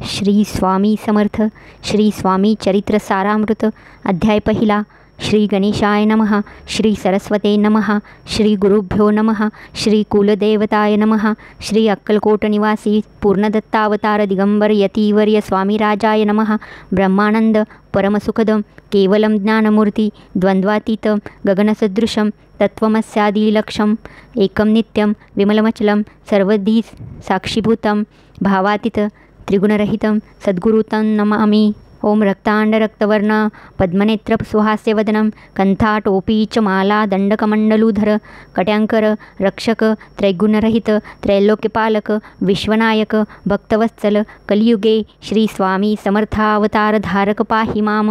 श्री स्वामी समर्थ. श्री स्वामी चरित्र सारामृत. अध्याय पहिला. श्री गणेशाय नमः. श्री सरस्वते नमः. श्री गुरुभ्यो नमः. श्री कुलदेवताय नमः. श्री अक्कलकोट निवासी पूर्णदत्तावतार दिगंबर यतीवर्य स्वामीराजाय नमः. ब्रह्मानंद परमसुखदं केवलं ज्ञानमूर्ति द्वंद्वातीतं गगनसदृशं तत्त्वमस्यादिलक्ष्यम् एकं नित्यं विमलमचलं सर्वधी साक्षीभूतं भावातीत त्रिगुणरहितं सद्गुरुतं नमामि. ओम रक्तांडरक्तवर्ण पद्मनेत्र सुहास्यवदनं कंठाटोपी च माला दंडकमंडलूधर कट्यांकर रक्षक त्रैगुणरहित त्रैलोक्यपालक विश्वनायक भक्तवत्सल कलियुगे श्री स्वामी समर्थावतार धारक पाहि माम.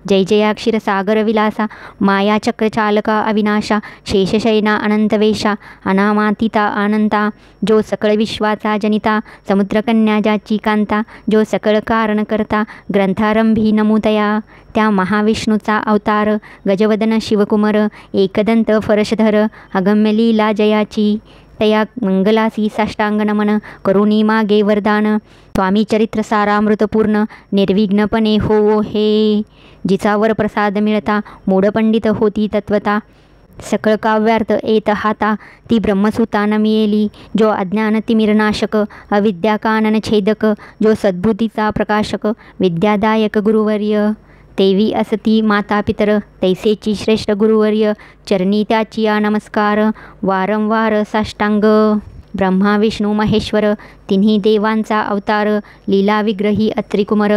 जय जया क्षीरसागर विलासा मायाचक्रचालका अविनाशा शेषशयना अनंतवेशा अनामातीता अनंता जो सकळ विश्वाचा जनिता समुद्रकन्या ज्याची कांता जो सकळ कारण करता ग्रंथारंभी नमुतया त्या महाविष्णूचा अवतार गजवदन शिवकुमार एकदंत फरशधर अगम्य लीला जयाची तया मंगलासी साष्टांग नमन करुणी मागे वरदान. स्वामी चरित्र सारामृतपूर्ण निर्विघ्नपणे होवो हे. जिचा वर प्रसाद मिळता मूढपंडित होती तत्वता सकळ काव्यार्थ येत हाता ती ब्रह्मसूता नमियेली. जो अज्ञान तिमिरनाशक अविद्या कानन छेदक जो सद्बुद्धीचा प्रकाशक विद्यादायक गुरुवर्य तेवी असती माता पितर तैसेची श्रेष्ठ गुरुवर्य चरणी त्याची नमस्कार वारंवार साष्टांग. ब्रह्मा विष्णू महेश्वर तिन्ही देवांचा अवतार लीला विग्रही अत्रिकुमार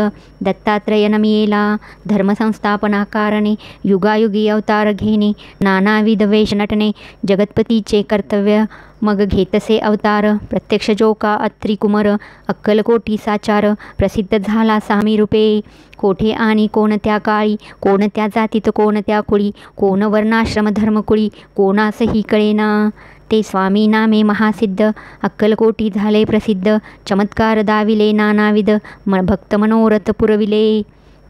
दत्तात्रय नमियेला. धर्मसंस्थापनाकारणे युगायुगी अवतार घेणे नानाविध वेश नटणे जगतपतीचे कर्तव्य मग घेतसे अवतार. प्रत्यक्ष जोका अत्रिकुमार अक्कलकोटी साचार प्रसिद्ध झाला सामी रूपे. कोठे आणि कोणत्या काळी कोणत्या जातीत कोणत्या कुळी कोण वर्णाश्रम धर्मकुळी कोणासही कळेना ते स्वामी नामे महासिद्ध अक्कलकोटी झाले प्रसिद्ध. चमत्कार दाविले नानाविध भक्त मनोरथ पुरविले.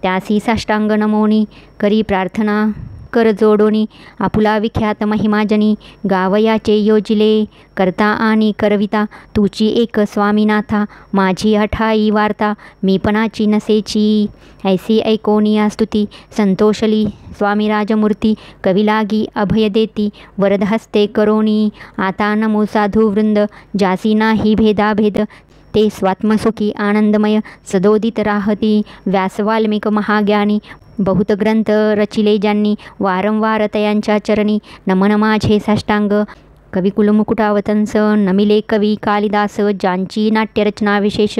त्यासी साष्टांग नमोनी करी प्रार्थना कर जोडोनी आपुला विख्यात महिमाजनी गावयाचे योजिले करता आणि करविता तुची एक स्वामीनाथा माझी अठाई वार्ता मीपणाची नसेची. ऐसी ऐकोनिया स्तुती संतोषली स्वामी राजमूर्ती कविलागी अभय देती वरदहस्ते करोनी. आता नमो साधू वृंद जासी नाही भेदाभेद ते स्वात्मसुखी आनंदमय सदोदित राहती. व्यास वाल्मिक महाज्ञानी बहुत ग्रंथ रचिले ज्यांनी वारंवार तयांच्या चरणी नमन माझे साष्टांग. कविकुल मुकुटावतंस नमिले कवी कालिदास ज्यांची नाट्यरचना विशेष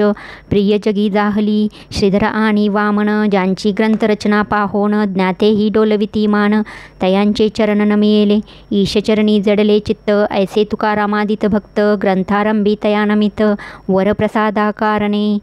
प्रिय जगी जाहली. श्रीधर आणि वामन ज्यांची ग्रंथरचना पाहोन ज्ञातेही डोलविती मान. तयांचे चरण नमियेले ईशचरणी जडले चित्त ऐसे तुकारामादित भक्त ग्रंथारंभी तया नमित वरप्रसादाकारणे.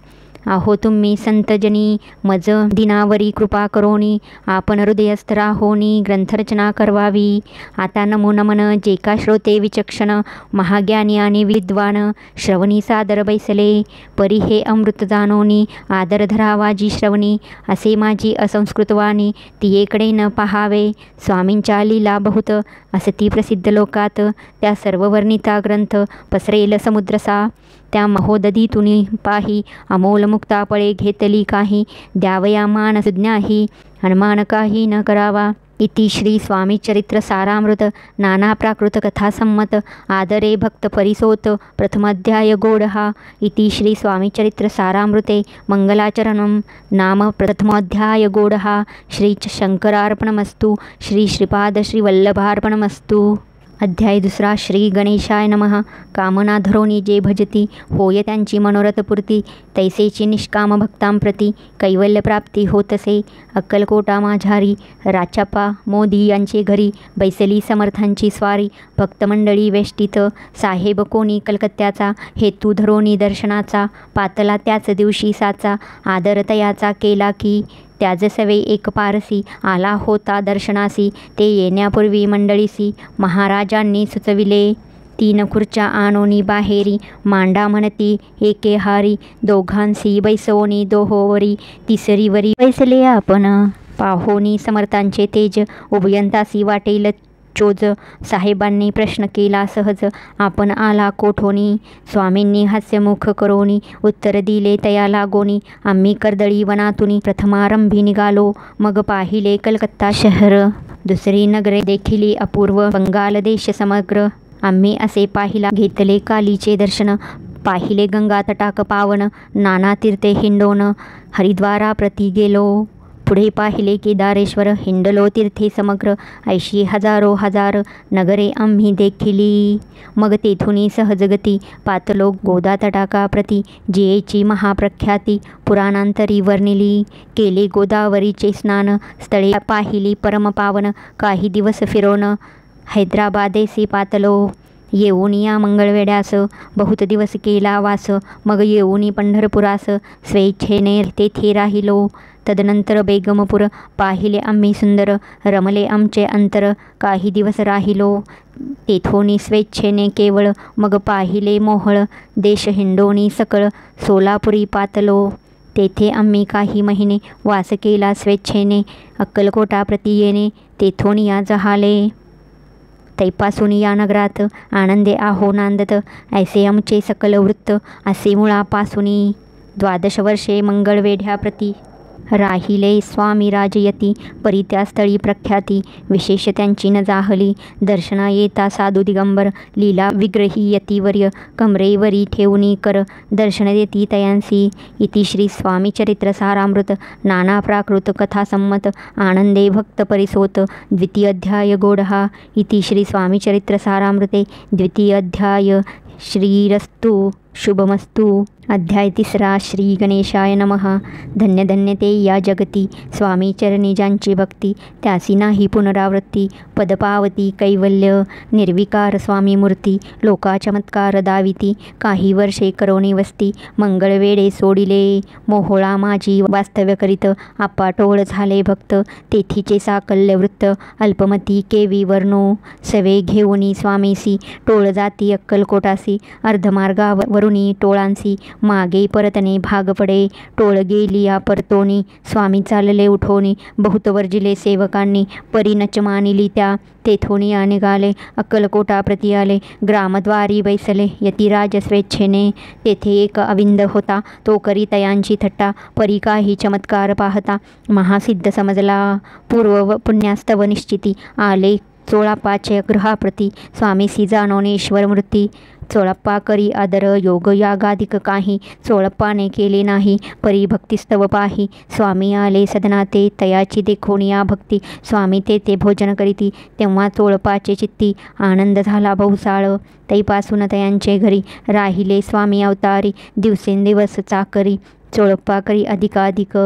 आहो तुम्ही संतजनी मज दिनावरी कृपा करोनी आपण हृदयस्थ राहोनी ग्रंथरचना करवावी. आता नमो नमन जे का श्रोते विचक्षण महाज्ञानी आणि विद्वान श्रवणी सादर बैसले. परी हे अमृत जाणोनी आदर धरावा जी श्रवणी असे माझी असंस्कृतवाणी तियेकडे न पहावे. स्वामींच्या लीला बहुत असती प्रसिद्ध लोकात त्या सर्व वर्णिता ग्रंथ पसरेल समुद्रसा. त्या महोदधीतुनी पाही अमोल मुक्तापळे घेतली काही द्यावया मानस ज्ञाही हनुमान काही न करावा. इति श्री स्वामी चरित्र सारामृत नाना प्राकृत कथा संमत आदरे भक्त परिसोत प्रथमाध्याय गोडहा. इति श्री स्वामी चरित्र सारामृते मंगलाचरणं नाम प्रथमोध्याय गोडहा. श्री शंकरार्पणमस्तु. श्री श्रीपाद श्री वल्लभार्पणमस्तु. अध्याय दुसरा. श्री गणेशाय नमः. कामना धरोनी जे भजती होय त्यांची मनोरथपूर्ती तैसेची निष्काम भक्तांप्रती कैवल्यप्राप्ती होतसे. अक्कलकोटा माझारी राचाप्पा मोदी यांचे घरी बैसली समर्थांची स्वारी. भक्तमंडळी वेष्टीत साहेब कोणी कलकत्त्याचा हेतू धरोनी दर्शनाचा पातला त्याच दिवशी साचा आदर तयाचा केला की त्याज सवे एक पारसी आला होता दर्शनासी. ते येण्यापूर्वी मंडळीसी महाराजांनी सुचविले. 3 खुर्च्या आणोनी बाहेरी मांडा म्हणती एके हारी. दोघांसी बैसवणी दोहोवरी तिसरीवरी बैसले आपण. पाहोनी समर्थांचे तेज उभयंतासी वाटेल चोज. साहेबांनी प्रश्न केला सहज, आपण आला कोठोनी? स्वामींनी हास्यमुख करोनी उत्तर दिले तया लागोनी, आम्ही कर्दळी वनातुनी प्रथमारंभी निघालो, मग पाहिले कलकत्ता शहर. दुसरी नगरे देखिली अपूर्व, बंगाल देश समग्र. आम्ही असे पाहिला घेतले कालीचे दर्शन, पाहिले गंगा तटाक पावन, नाना तीर्थे हिंडोन हरिद्वारा प्रती गेलो. पुढे पाहिले केदारेश्वर, हिंडलो तीर्थे समग्र, 80 हजारो हजार नगरे आम्ही देखिली. मग तेथुनी सहजगती पातलो गोदा तटाका प्रती, जियेची महाप्रख्याती पुराणांतरी वर्णिली. केले गोदावरीचे स्नान, स्थळे पाहिली परमपावन, काही दिवस फिरोन हैदराबादेसी पातलो. येऊन या मंगळवेड्यास बहुत दिवस केला वास, मग येऊनी पंढरपुरास स्वेच्छेने तेथे राहिलो. तदनंतर बेगमपूर पाहिले आम्ही सुंदर, रमले आमचे अंतर, काही दिवस राहिलो तेथोनी स्वेच्छेने केवळ. मग पाहिले मोहळ देश हिंडोनी सकळ, सोलापुरी पातलो. तेथे आम्ही काही महिने वास केला स्वेच्छेने, अक्कलकोटा प्रती येणे तेथून या जहाले. तैपासून या नगरात आनंदे आहो नांदत, ऐसे आमचे सकल वृत्त असे मुळापासूनी. 12 वर्षे मंगळवेढ्याप्रती राहिले स्वामी राजयती, परी त्या स्थळी प्रख्याती विशेष त्यांची न जाहली. दर्शना येता साधू दिगंबर, लीला विग्रही यतीवर्य, कमरेवरी ठेवणी कर दर्शन देती तयांसी. इति श्री स्वामी चरित्र सारामृत नाना प्राकृत कथा संमत, आनंदे भक्त परिसोत द्वितीय अध्याय गोडहा. इति श्री स्वामी चरित्र सारामृते द्वितीय अध्याय. श्रीरस्तु शुभमस्तु. अध्याय 3. श्री गणेशाय नमः. धन्य धन्य ते या जगती, स्वामी चरणी ज्यांची भक्ती, त्यासी नाही पुनरावृत्ती. पदपावती कैवल्य निर्विकार स्वामी मूर्ती, लोका चमत्कार दाविती, काही वर्षे करोनी वस्ती. मंगळवेढे सोडिले मोहोळा माझी वास्तव्य करीत, आपाटोळ झाले भक्त तेथीचे साकल्य वृत्त. अल्पमती केवी वर्णो सवे घेऊनी स्वामीसी, टोळ जाती अक्कलकोटासी. अर्धमार्गावरुनी टोळांसी मागे परतणे भाग पडे, टोळ गेलिया परतोनी. स्वामी चालले उठोनी, बहुत वर्जिले सेवकांनी, परी नच मानिली त्या. तेथोनिया निघाले अक्कलकोटा प्रती आले, ग्रामद्वारी बैसले यतिराज स्वेच्छेने. तेथे एक अविंद होता, तो करी तयांची थट्टा, परी काही चमत्कार पाहता महासिद्ध समजला. पूर्व पुण्यास्तव निश्चिती, आले चोळाप्पाचे गृहाप्रती, स्वामीसी जाणोने ईश्वर मूर्ती. चोळप्पा करी आदर योग यागाधिक काही, चोळप्पाने केले नाही परी भक्तिस्तव पाही. स्वामी आले सदनाते तयाची देखोनी या भक्ती, स्वामी ते भोजन करीती तेव्हा चोळप्पाचे चित्ती. आनंद झाला बहुसाळ, तैपासून तयांचे घरी राहिले स्वामी अवतारी. दिवसेंदिवस चाकरी चोळप्पा करी अधिकाधिक,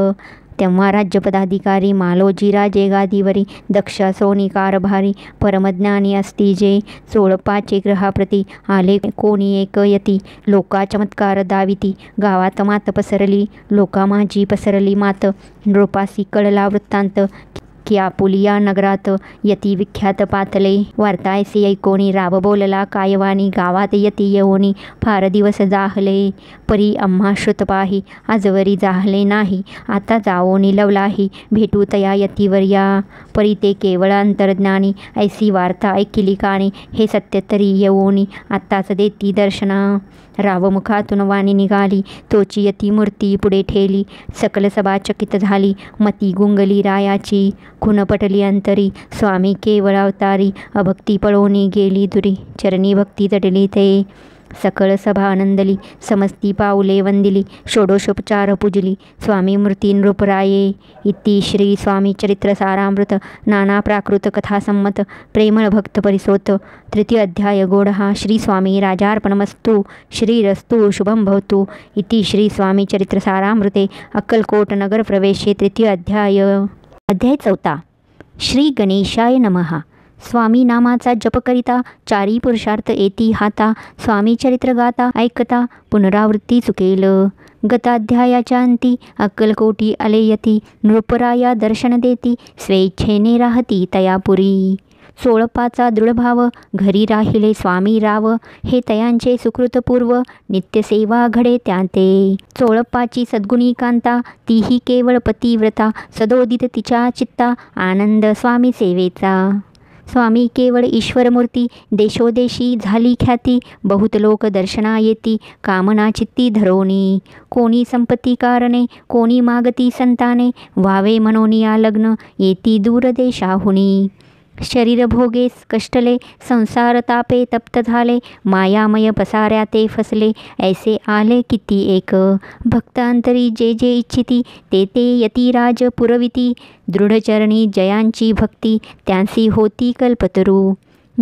तेव्हा राज्यपदाधिकारी मालोजी राजे गादीवरी. दक्ष सोनी कारभारी परमज्ञानी असती जे, चोळप्पाचे ग्रहाप्रती आले कोणी एक यती. लोका चमत्कार दाविती, गावात मात पसरली, लोका माझी पसरली मात. नृपासी कळला वृत्तांत, की आपुलिया नगरात यती विख्यात पातले. वार्तायसे ऐकोनी राव बोलला कायवानी, गावात यती येऊनी फार दिवस जाहले. परी आम्हा श्रुत पाही, आजवरी जाहले नाही, आता जाओनी लवलाही. भेटू तया यतीवर्या, परी ते केवळ अंतर्ज्ञानी. ऐसी वार्ता ऐकिली काणी, हे सत्य तरी येऊनी आत्ताच देती दर्शना. रावमुखातून वाणी निघाली, तोची यती मूर्ती पुढे ठेली. सकल सभा चकित झाली, मती गुंगली रायाची. खुन पटली अंतरी, स्वामी केवळ अवतारी. अभक्ती पळोनी गेली दुरी, चरणी भक्ती तटली ते. सकळ सभा आनंदली, समस्ती पाऊले वंदिली. षोडशोपचार पूजली, स्वामी मूर्ती नृपराये. इति श्री स्वामी चरित्र सारामृत नाना प्राकृत कथा संमत, प्रेमळ भक्त परिसोत. तृतीय अध्याय गोडहा. श्री स्वामी राजार्पणमस्तु. श्रीरस्तु शुभम भवतु. इति श्री स्वामी चरित्र सारामृते अक्कलकोट नगर प्रवेशे तृतीय अध्याय. अध्याय 4. श्री गणेशाय नमः. स्वामी नामाचा जप करिता, चारी पुरुषार्थ येती हाता. स्वामी चरित्र गाता ऐकता, पुनरावृत्ती चुकेल. गताध्यायाच्या अंती अक्कलकोटी आले यती. नृपराया दर्शन देती, स्वेच्छेने राहती तयापुरी. चोळप्पाचा दृढभाव, घरी राहिले स्वामी राव. हे तयांचे सुकृतपूर्व, नित्यसेवा घडे त्याते. चोळप्पाची सद्गुणी कांता, तीही केवळ पतिव्रता. सदोदित तिच्या चित्ता, आनंद स्वामी सेवेचा. स्वामी केवळ ईश्वरमूर्ती, देशोदेशी झाली ख्याती, बहुत लोक दर्शना येती, कामना चित्ती धरोनी. कोणी संपत्ती कारणे, कोणी मागती संताने, व्हावे मनोनिया लग्न, येती दूर देशाहुनी. शरीर भोगेस कष्टले, संसार तापे तप्त झाले, मायामय पसाऱ्या ते फसले, ऐसे आले किती एक. भक्त अंतरी जे जे इच्छिती, ते ते यतिराज पुरविती, दृढचरणी जयांची भक्ती, त्यांसी होती कल्पतरू.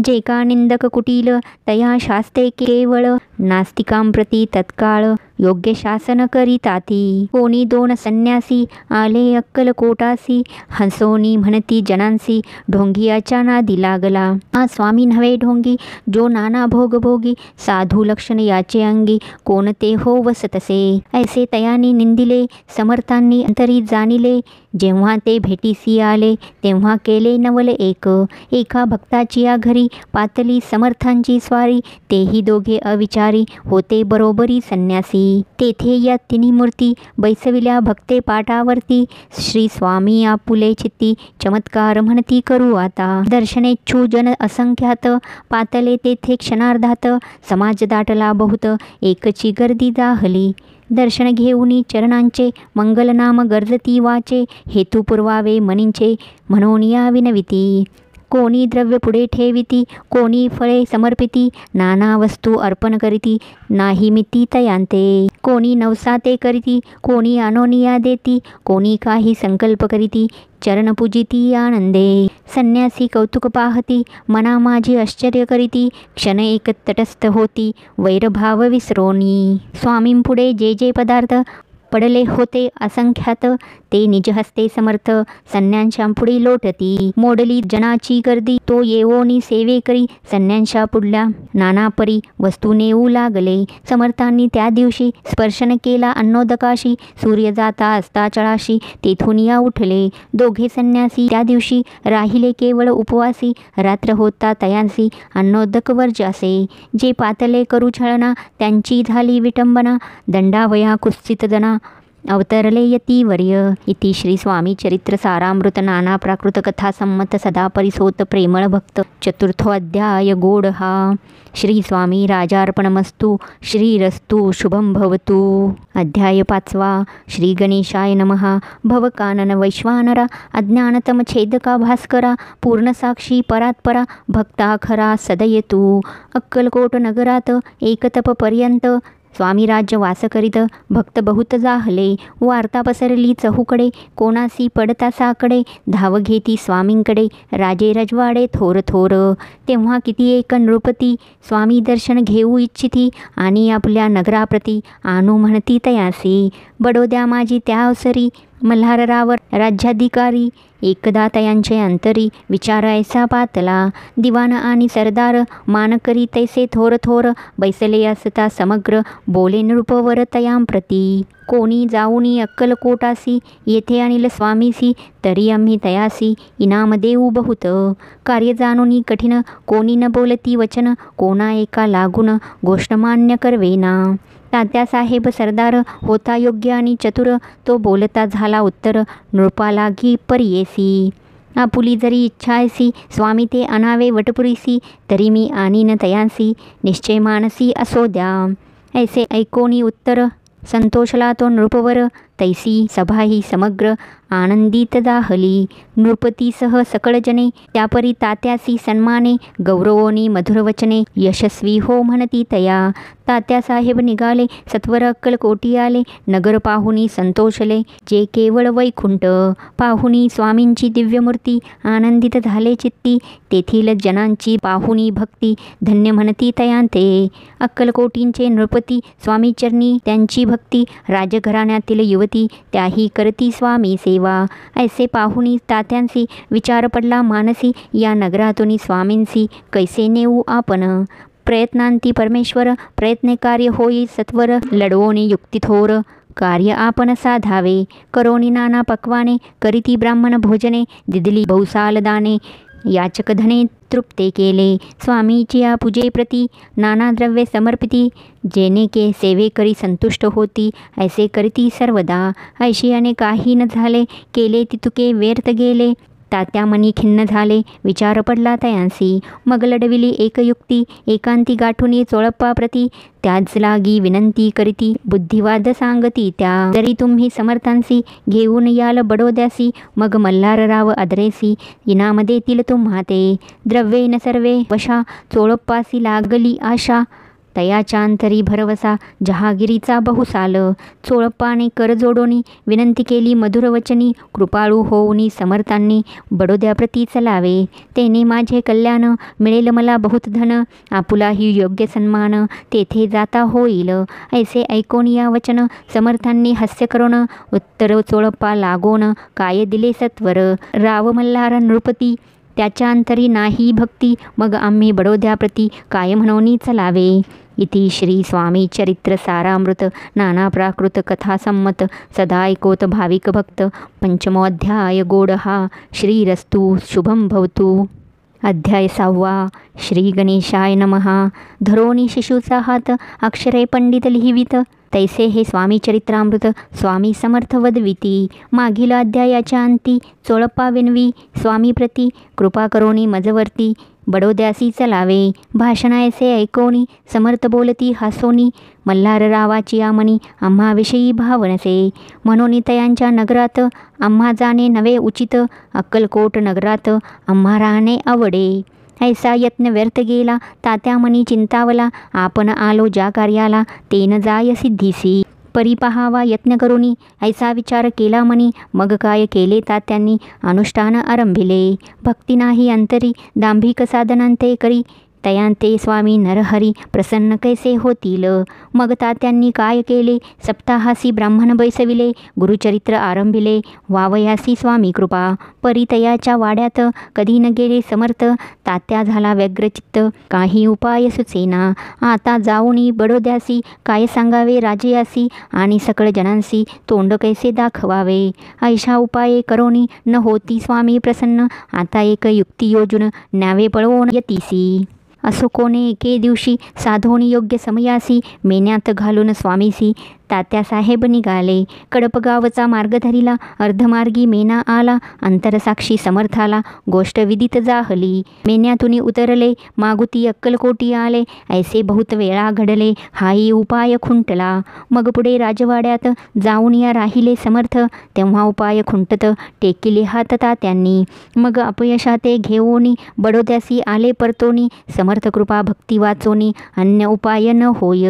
जे का निंदक कुटील, तया शास्ते केवळ, नास्तिकांप्रती तत्काळ, योग्य शासन करीताती. कोणी दोन संन्यासी, आले अक्कलकोटासी, हंसोनी म्हणती जनांसी, ढोंगियाच्या नादी लागला. हा स्वामी नव्हे ढोंगी, जो नाना भोग भोगी, साधू लक्षण याचे अंगी, कोणते हो वसतसे. ऐसे तयानी निंदिले, समर्थांनी अंतरी जाणिले, जेव्हा ते भेटीसी आले, तेव्हा केले नवल एक. एका भक्ताची या घरी, पातली समर्थांची स्वारी, तेही दोघे अविचारी, होते बरोबरी संन्यासी. तेथे या तिन्ही मूर्ती, बैसविल्या भक्ते पाटावरती, श्री स्वामी आपुले चित्ती, चमत्कार म्हणती करू आता. दर्शनेच्छू जन असंख्यात, पातले तेथे क्षणार्धात, समाज दाटला बहुत, एकची गर्दी दाहली. दर्शन घेऊनी चरणांचे, मंगलनाम गर्जती वाचे, हेतू पुरवावे मनींचे, म्हणून या विनविती. कोणी द्रव्य पुढे ठेविती, कोणी फळे समर्पिती, नाना वस्तू अर्पण करीती, नाही मिती तयांते. कोणी नवसाते करीती, कोणी अनोनिया देती, कोणी काही संकल्प करीती, चरण पूजिती आनंदे. संन्यासी कौतुक पाहती, मना माझी आश्चर्य करीती, क्षण एक तटस्थ होती, वैरभाव विसरोनी. स्वामींपुढे जे जे पदार्थ पडले होते असंख्यात, ते निजहस्ते समर्थ संन्यांशांपुढे लोटती. मोडली जनाची गर्दी, तो येवोनी सेवे करी, संन्यांशा पुढल्या नाना परी वस्तू नेऊ लागले. समर्थांनी त्या दिवशी स्पर्शन केला अन्नोदकाशी, सूर्य जाता अस्ताचळाशी, तेथून या उठले. दोघे संन्यासी त्या दिवशी राहिले केवळ उपवासी, रात्र होता तयांसी अन्नोदक वर्जासे. जे पातले करू छळना, त्यांची झाली विटंबना, दंडावया कुत्सित जना, अवतरले यतीवर्य. इति श्री स्वामी चरित्र सारामृत नाना प्राकृत कथा संमत सदा परिसोत प्रेमळ भक्त चतुर्थो अध्याय गोड हा. श्री स्वामी राजार्पणमस्तु. श्रीरस्तु शुभम भवतु. अध्याय 5. श्री गणेशाय नमः. भवकानन वैश्वानरा, अज्ञानतम छेदका भास्करा, पूर्णसाक्षी परात्परा, भक्ता खरा सदयतु. अक्कलकोट नगरात एकतप पर्यंत स्वामी राज्य वास करीत, भक्त बहुत जाहले. वार्ता पसरली चहूकडे, कोणासी पडता साकडे, धाव घेती स्वामींकडे, राजे रजवाडे थोर थोर. तेव्हा किती एक नृपती, स्वामी दर्शन घेऊ इच्छिती, आणि आपल्या नगराप्रती आणू म्हणती तयासी. बडोद्या माझी त्या अवसरी, मल्हाररावर राज्याधिकारी, एकदा तयांचे अंतरी, विचार ऐसा पातला. दिवाण आणि सरदार मान करी तैसे थोर थोर, बैसले असता समग्र, बोले नृपवर तयांप्रती. कोणी जाऊनी अक्कलकोटासी, येथे आणील स्वामीसी, तरी आम्ही तयासी इनाम देऊ बहुत. कार्य जाणूनी कठीण, कोणी न बोलती वचन, कोणा एका लागून गोष्ट मान्य करवेना. तात्यासाहेब सरदार होता योग्य आणि चतुर, तो बोलता झाला उत्तर, नृपालागी परियेसी. आपुली जरी इच्छायसी, स्वामी ते अनावे वटपुरीसी, तरी मी आणीन तयांसी, निश्चय मानसी असो द्या. ऐसे ऐकोनी उत्तर, संतोषला तो नृपवर, तैसी सभाही समग्र आनंदित दाहली. नृपतीसह सकळजने, त्यापरी तात्यासी सन्माने, गौरवोनी मधुरवचने, यशस्वी हो म्हणती तया. तात्यासाहेब निघाले, सत्वर अक्कलकोटी आले, नगर पाहुनी संतोषले, जे केवळ वैकुंठ. पाहुनी स्वामींची दिव्यमूर्ती, आनंदित झाले चित्ती, तेथील जनांची पाहुनी भक्ती, धन्य म्हणती तयांते. अक्कलकोटींचे नृपती, स्वामीचरणी त्यांची भक्ती, राजघराण्यातील युवती, त्याही करती स्वामी सेवा. ऐसे पाहुनी तात्यांसी, विचार पडला मानसी, या नगरातून स्वामींसी कैसे नेऊ आपण. प्रयत्नांती परमेश्वर, प्रयत्न कार्य होई सत्वर, लढवोनी युक्तिथोर, कार्य आपण साधावे. करोनी नाना पक्वाने, करीती ब्राह्मण भोजने, दिदली बहुसाल दाने, याचक धने तृप्ते केले. स्वामीची या पूजेप्रती नाना द्रव्ये समर्पिती, जेने के सेवे करी संतुष्ट होती, ऐसे करीती सर्वदा. ऐशी आणि काही न झाले, केले तितुके व्यर्थ गेले. तात्या मनी खिन्न झाले, विचार पडला तयांसी. मग लढविली एक युक्ती, एकांती गाठुनी चोळप्पा प्रती. त्याच लागी विनंती करीती, बुद्धिवाद सांगती त्या. जरी तुम्ही समर्थांसी, घेऊन याल बडोद्यासी. मग मल्हारराव आदरेसी, इनाम देतील तुम्हा ते. द्रव्येन सर्वे वशा, चोळप्पासी लागली आशा. तयाच्यान्तरी भरवसा, जहागिरीचा बहुसाल. चोळप्पाने कर जोडोनी, विनंती केली मधुरवचनी. कृपाळू होऊनी समर्थांनी, बडोद्याप्रती चलावे. तेने माझे कल्याण, मिळेल मला बहुत धन. आपुलाही योग्य सन्मान, तेथे जाता होईल. ऐसे ऐकोन या वचन, समर्थांनी हास्य करोन. उत्तर चोळप्पा लागोन, काय दिले सत्वर. राव मल्हार नृपती, त्याच्या अंतरी नाही भक्ती. मग आम्ही बडोद्याप्रती काय म्हणून चलावे. इति श्री स्वामी चरित्र सारामृत नाना प्राकृत कथा संमत. सदा ऐकोत भाविक भक्त. पंचमो अध्याय गोडहा. श्रीरस्तु शुभम भवतु. अध्याय 6. श्री गणेशाय नमः. धरोनी शिशूचा हात, अक्षरे पंडित लिहिवित. तैसे हे स्वामी चरित्रामृत स्वामी समर्थ वदविती. मागील अध्यायाच्या अंती चोळप्पा विनवी स्वामी प्रती, कृपा करोनी मजवर्ती. बडोद्यासी चलावे. भाषण ऐसे ऐकोनी, समर्थ बोलती हासोनी. मल्हाररावाची आमनी, आम्हाविषयी भावनसे. म्हणून तयांच्या नगरात आम्हा जाणे नवे उचित. अक्कलकोट नगरात आम्हा राहणे आवडे. ऐसा यत्न व्यर्थ गेला, तात्या मनी चिंतावला. आपण आलो ज्या कार्याला, तेन जाय सिद्धीसी. परी पहावा यत्न करुनी, ऐसा विचार केला मनी. मग काय केले तात्यांनी, अनुष्ठान आरंभिले. भक्ती नाही अंतरी, दांभिक साधनांते करी. तयांते स्वामी नरहरी, प्रसन्न कैसे होतील. मग तात्यांनी काय केले, सप्ताहासी ब्राह्मण बैसविले. गुरुचरित्र आरंभिले, वावयासी स्वामी कृपा. परी तयाच्या वाड्यात कधी न गेले समर्थ. तात्या झाला व्यग्रचित्त, काही उपाय सुचेना. आता जाऊनी बडोद्यासी, काय सांगावे राजयासी. आणि सकळ जनांसी, तोंड कैसे दाखवावे. ऐशा उपाये करोनी, न होती स्वामी प्रसन्न. आता एक युक्ती योजून, न्यावे पळवून यतीसी. असो कोणे एके दिवशी, साधोनी योग्य समयासी. मेन्यात घालून स्वामीसी, तात्यासाहेब निघाले. कडपगावचा मार्ग धरिला, अर्धमार्गी मेना आला. अंतरसाक्षी समर्थाला, गोष्ट विदित जाहली. मेन्यातुनी उतरले, मागुती अक्कलकोटी आले. ऐसे बहुत वेळा घडले, हाही उपाय खुंटला. मग पुढे राजवाड्यात जाऊन या राहिले समर्थ. तेव्हा उपाय खुंटत, टेकिले हात तात्यांनी. मग अपयशाते घेऊनी, बडोद्यासी आले परतोनी. समर्थ कृपा भक्ती वाचोनी, अन्य उपाय न होय.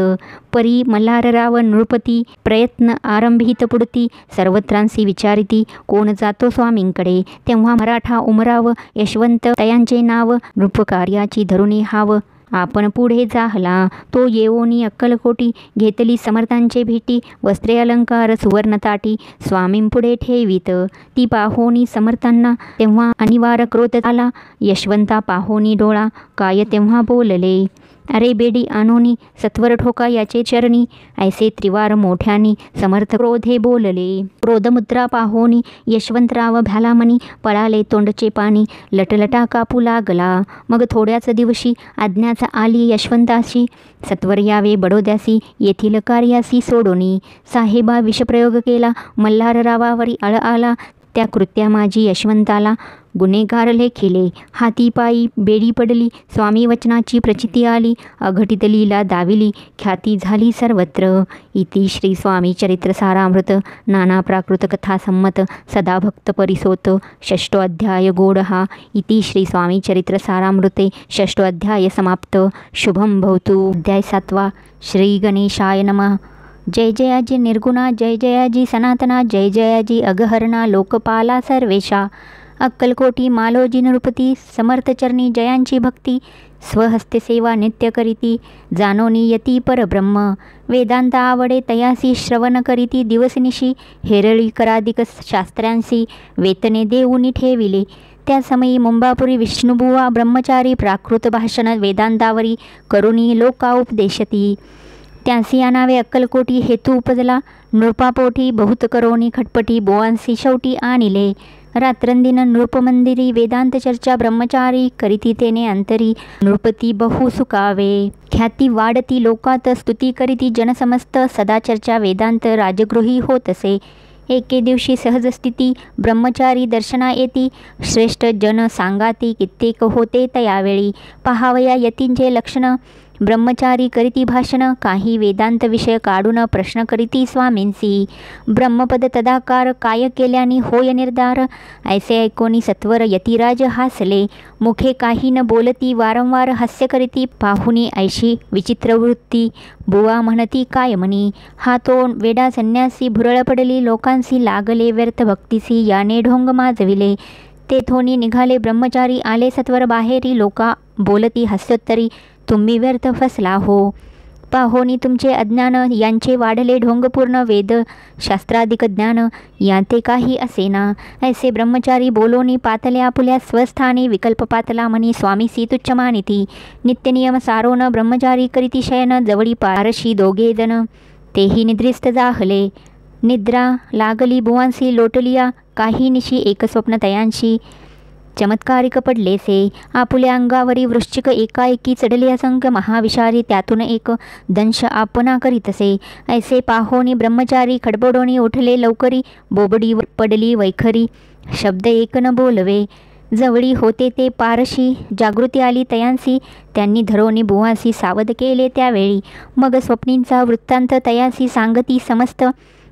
परी मल्हारराव नृपती, प्रयत्न आरंभित पुढती. सर्वत्रांसी विचारिती, कोण जातो स्वामींकडे. तेव्हा मराठा उमराव यशवंत तयांचे नाव. नृपकार्याची धरुणी हाव, आपण पुढे जाहला. तो येऊनी अक्कलकोटी, घेतली समर्थांचे भेटी. वस्त्रे अलंकार सुवर्णताटी, स्वामींपुढे ठेवीत. ती पाहोनी समर्थांना, तेव्हा अनिवार्य क्रोध आला. यशवंता पाहोनी डोळा, काय तेव्हा बोलले. अरे बेडी आणोनी, सत्वर ठोका याचे चरणी. ऐसे त्रिवार मोठ्यानी, समर्थ क्रोधे बोलले. क्रोधमुद्रा पाहोनी, यशवंतराव भ्यालामणी. पळाले तोंडचे पाणी, लटलटा कापू लागला. मग थोड्याच दिवशी आज्ञाच आली यशवंताशी. सत्वर यावे बडोद्यासी, येथील कार्यासी सोडोनी. साहेबा विषप्रयोग केला, मल्हाररावावरी आळ आला. त्या कृत्या माझी यशवंताला, गुन्हेगार लेखिले. हाती पायी बेडी पडली, स्वामी वचनाची प्रचिती आली. अघटित लीला दाविली, ख्याती झाली सर्वत्र. इति श्री स्वामी चरित्र सारामृत नाना प्राकृत कथा संमत. सदा भक्त परिसोत. षष्ठो अध्याय गोडहा. इति श्री स्वामी चरित्र सारामृते षष्ठो अध्याय समाप्त. शुभम भवतु. अध्याय 7. श्री गणेशाय नमः. जय जयाजी निर्गुणा, जय जयाजी सनातना, जय जयाजी अगहरणा, लोकपाला सर्वेशा. अक्कलकोटी मालोजी नृपती, समर्थचरणी जयांची भक्ती. स्वहस्ते सेवा नित्य करीती, जानोनी यती परब्रह्म. वेदांत आवडे तयासी, श्रवण करीती दिवसनिशी. हेरळी कराधिक शास्त्रांसी, वेतने देऊनी ठेविले. त्या समयी मुंबापुरी विष्णुबुवा ब्रह्मचारी, प्राकृत भाषण वेदांतावरी करुणी लोका उपदेशती. त्यांसी आणावे अक्कलकोटी, हेतू उपजला. नृपापोटी बहुत करोनी खटपटी, बोवांसी शेवटी आणिले. रात्रंदिन नृपमंदिरी, वेदांत चर्चा ब्रह्मचारी करीती तेने अंतरी. नृपती बहु सुकावे, ख्याती वाढती लोकात. स्तुती करीती जनसमस्त, सदा चर्चा वेदांत राजगृही होतसे. एके दिवशी सहजस्थिती ब्रह्मचारी दर्शना येती, श्रेष्ठ जन सांगाती कित्येक होते तयावेळी, पहावया यतींचे लक्षण, ब्रह्मचारी करीती भाषण, काही वेदांत विषय काढून प्रश्न करीती स्वामींसी, ब्रह्मपद तदाकार काय केल्यानी होय निर्धार, ऐसे ऐकोनी सत्वर यतिराज हासले, मुखे काही न बोलती वारंवार हास्य करीती, पाहुनी ऐशी विचित्र वृत्ती, बुवा म्हणती काय म्हणी, हा तो वेडा संन्यासी भुरळ पडली, लोकांसी लागले व्यर्थ भक्तीसी, याने ढोंग माजविले, तेथोनी निघाले ब्रह्मचारी, आले सत्वर बाहेरी, लोका बोलती हास्योत्तरी, तुम्ही व्यर्थ फसला हो, पाहोनी तुमचे अज्ञान, यांचे वाढले ढोंगपूर्ण, वेद शास्त्राधिक ज्ञान यांते काही असेना, ऐसे ब्रह्मचारी बोलोनी पातले आपुल्या स्वस्थानी, विकल्प पातला म्हणी स्वामीसी तुच्छ मानिती, नित्यनियम सारोन ब्रह्मचारी करीती शयन, जवळी पारशी दोघे जण तेही निद्रिस्त जाहले, निद्रा लागली बुवांसी लोटलिया, काही निशी एक स्वप्न तयांशी, चमत्कारिक पडलेसे, आपुल्या अंगावरी वृश्चिक एकाएकी चढले असंख्य महाविषारी, त्यातून एक दंश आपणा करीतसे, ऐसे पाहोनी ब्रह्मचारी खडबडोनी उठले लवकरी, बोबडी पडली वैखरी, शब्द एक न बोलवे, जवळी होते ते पारशी, जागृती आली तयांसी, त्यांनी धरोनी बुवासी सावध केले त्यावेळी, मग स्वप्नींचा वृत्तांत तयासी सांगती समस्त,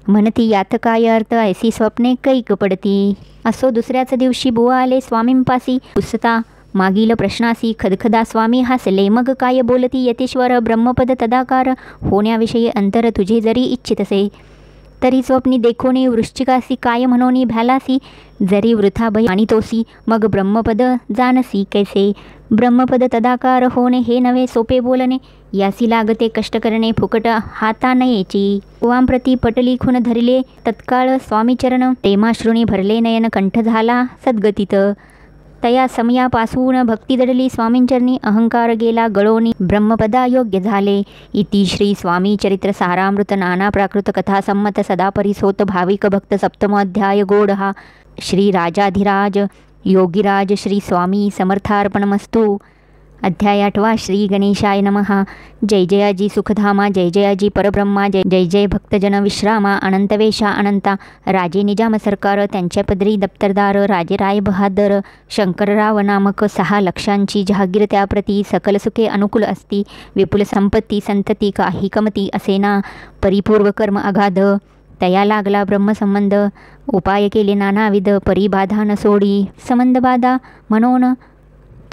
म्हणती यात काय अर्थ, ऐसी स्वप्ने कैक पडती, असो दुसऱ्याच दिवशी बुवा आले स्वामींपासी, पुसता मागील प्रश्नासी, खदखदा स्वामी हासले, मग काय बोलती यतीश्वर, ब्रह्मपद तदाकार होण्याविषयी अंतर तुझे जरी इच्छितसे, तरी स्वप्नी देखोनी वृश्चिकासी, काय म्हणोनी भ्यालासी, जरी वृथा भय आणितोसी, मग ब्रह्मपद जानसी कैसे, ब्रह्मपद तदाकार होणे हे नव्हे सोपे बोलणे, यासी लागते कष्ट करणे फुकट हाता नयेची, बुवांप्रती पटली खून धरले तत्काळ स्वामीचरण, प्रेमाश्रुणी भरले नयन कंठ झाला सद्गतीत, तया समयापासून भक्ती दडली स्वामींचरणी, अहंकार गेला गळोनी ब्रह्मपदा योग्य झाले, इति श्री स्वामी चरित्र सारामृत नाना प्राकृत कथा संमत सदा परिसोत भाविक भक्त सप्तमोध्याय गोडहा, श्री राजाधिराज योगीराज श्री स्वामी समर्थार्पणमस्तु। अध्याय 8 श्री गणेशाय नमः। जय जयाजी सुखधामा, जय जयाजी परब्रह्मा, जय जय जय भक्तजन विश्रामा, अनंतवेशा अनंता, राजे निजाम सरकार, त्यांच्या पदरी दप्तरदार, राजे राय बहादर, शंकरराव नामक 6 लक्षांची जहागीर, त्याप्रती सकल सुखे अनुकूल असती, विपुल संपत्ती संतती काही कमती असेना, परिपूर्व कर्म अगाध, तया लागला ब्रह्मसंबंध, उपाय केले नानाविध, परिबाधा न सोडी, संबंध बाधा म्हणून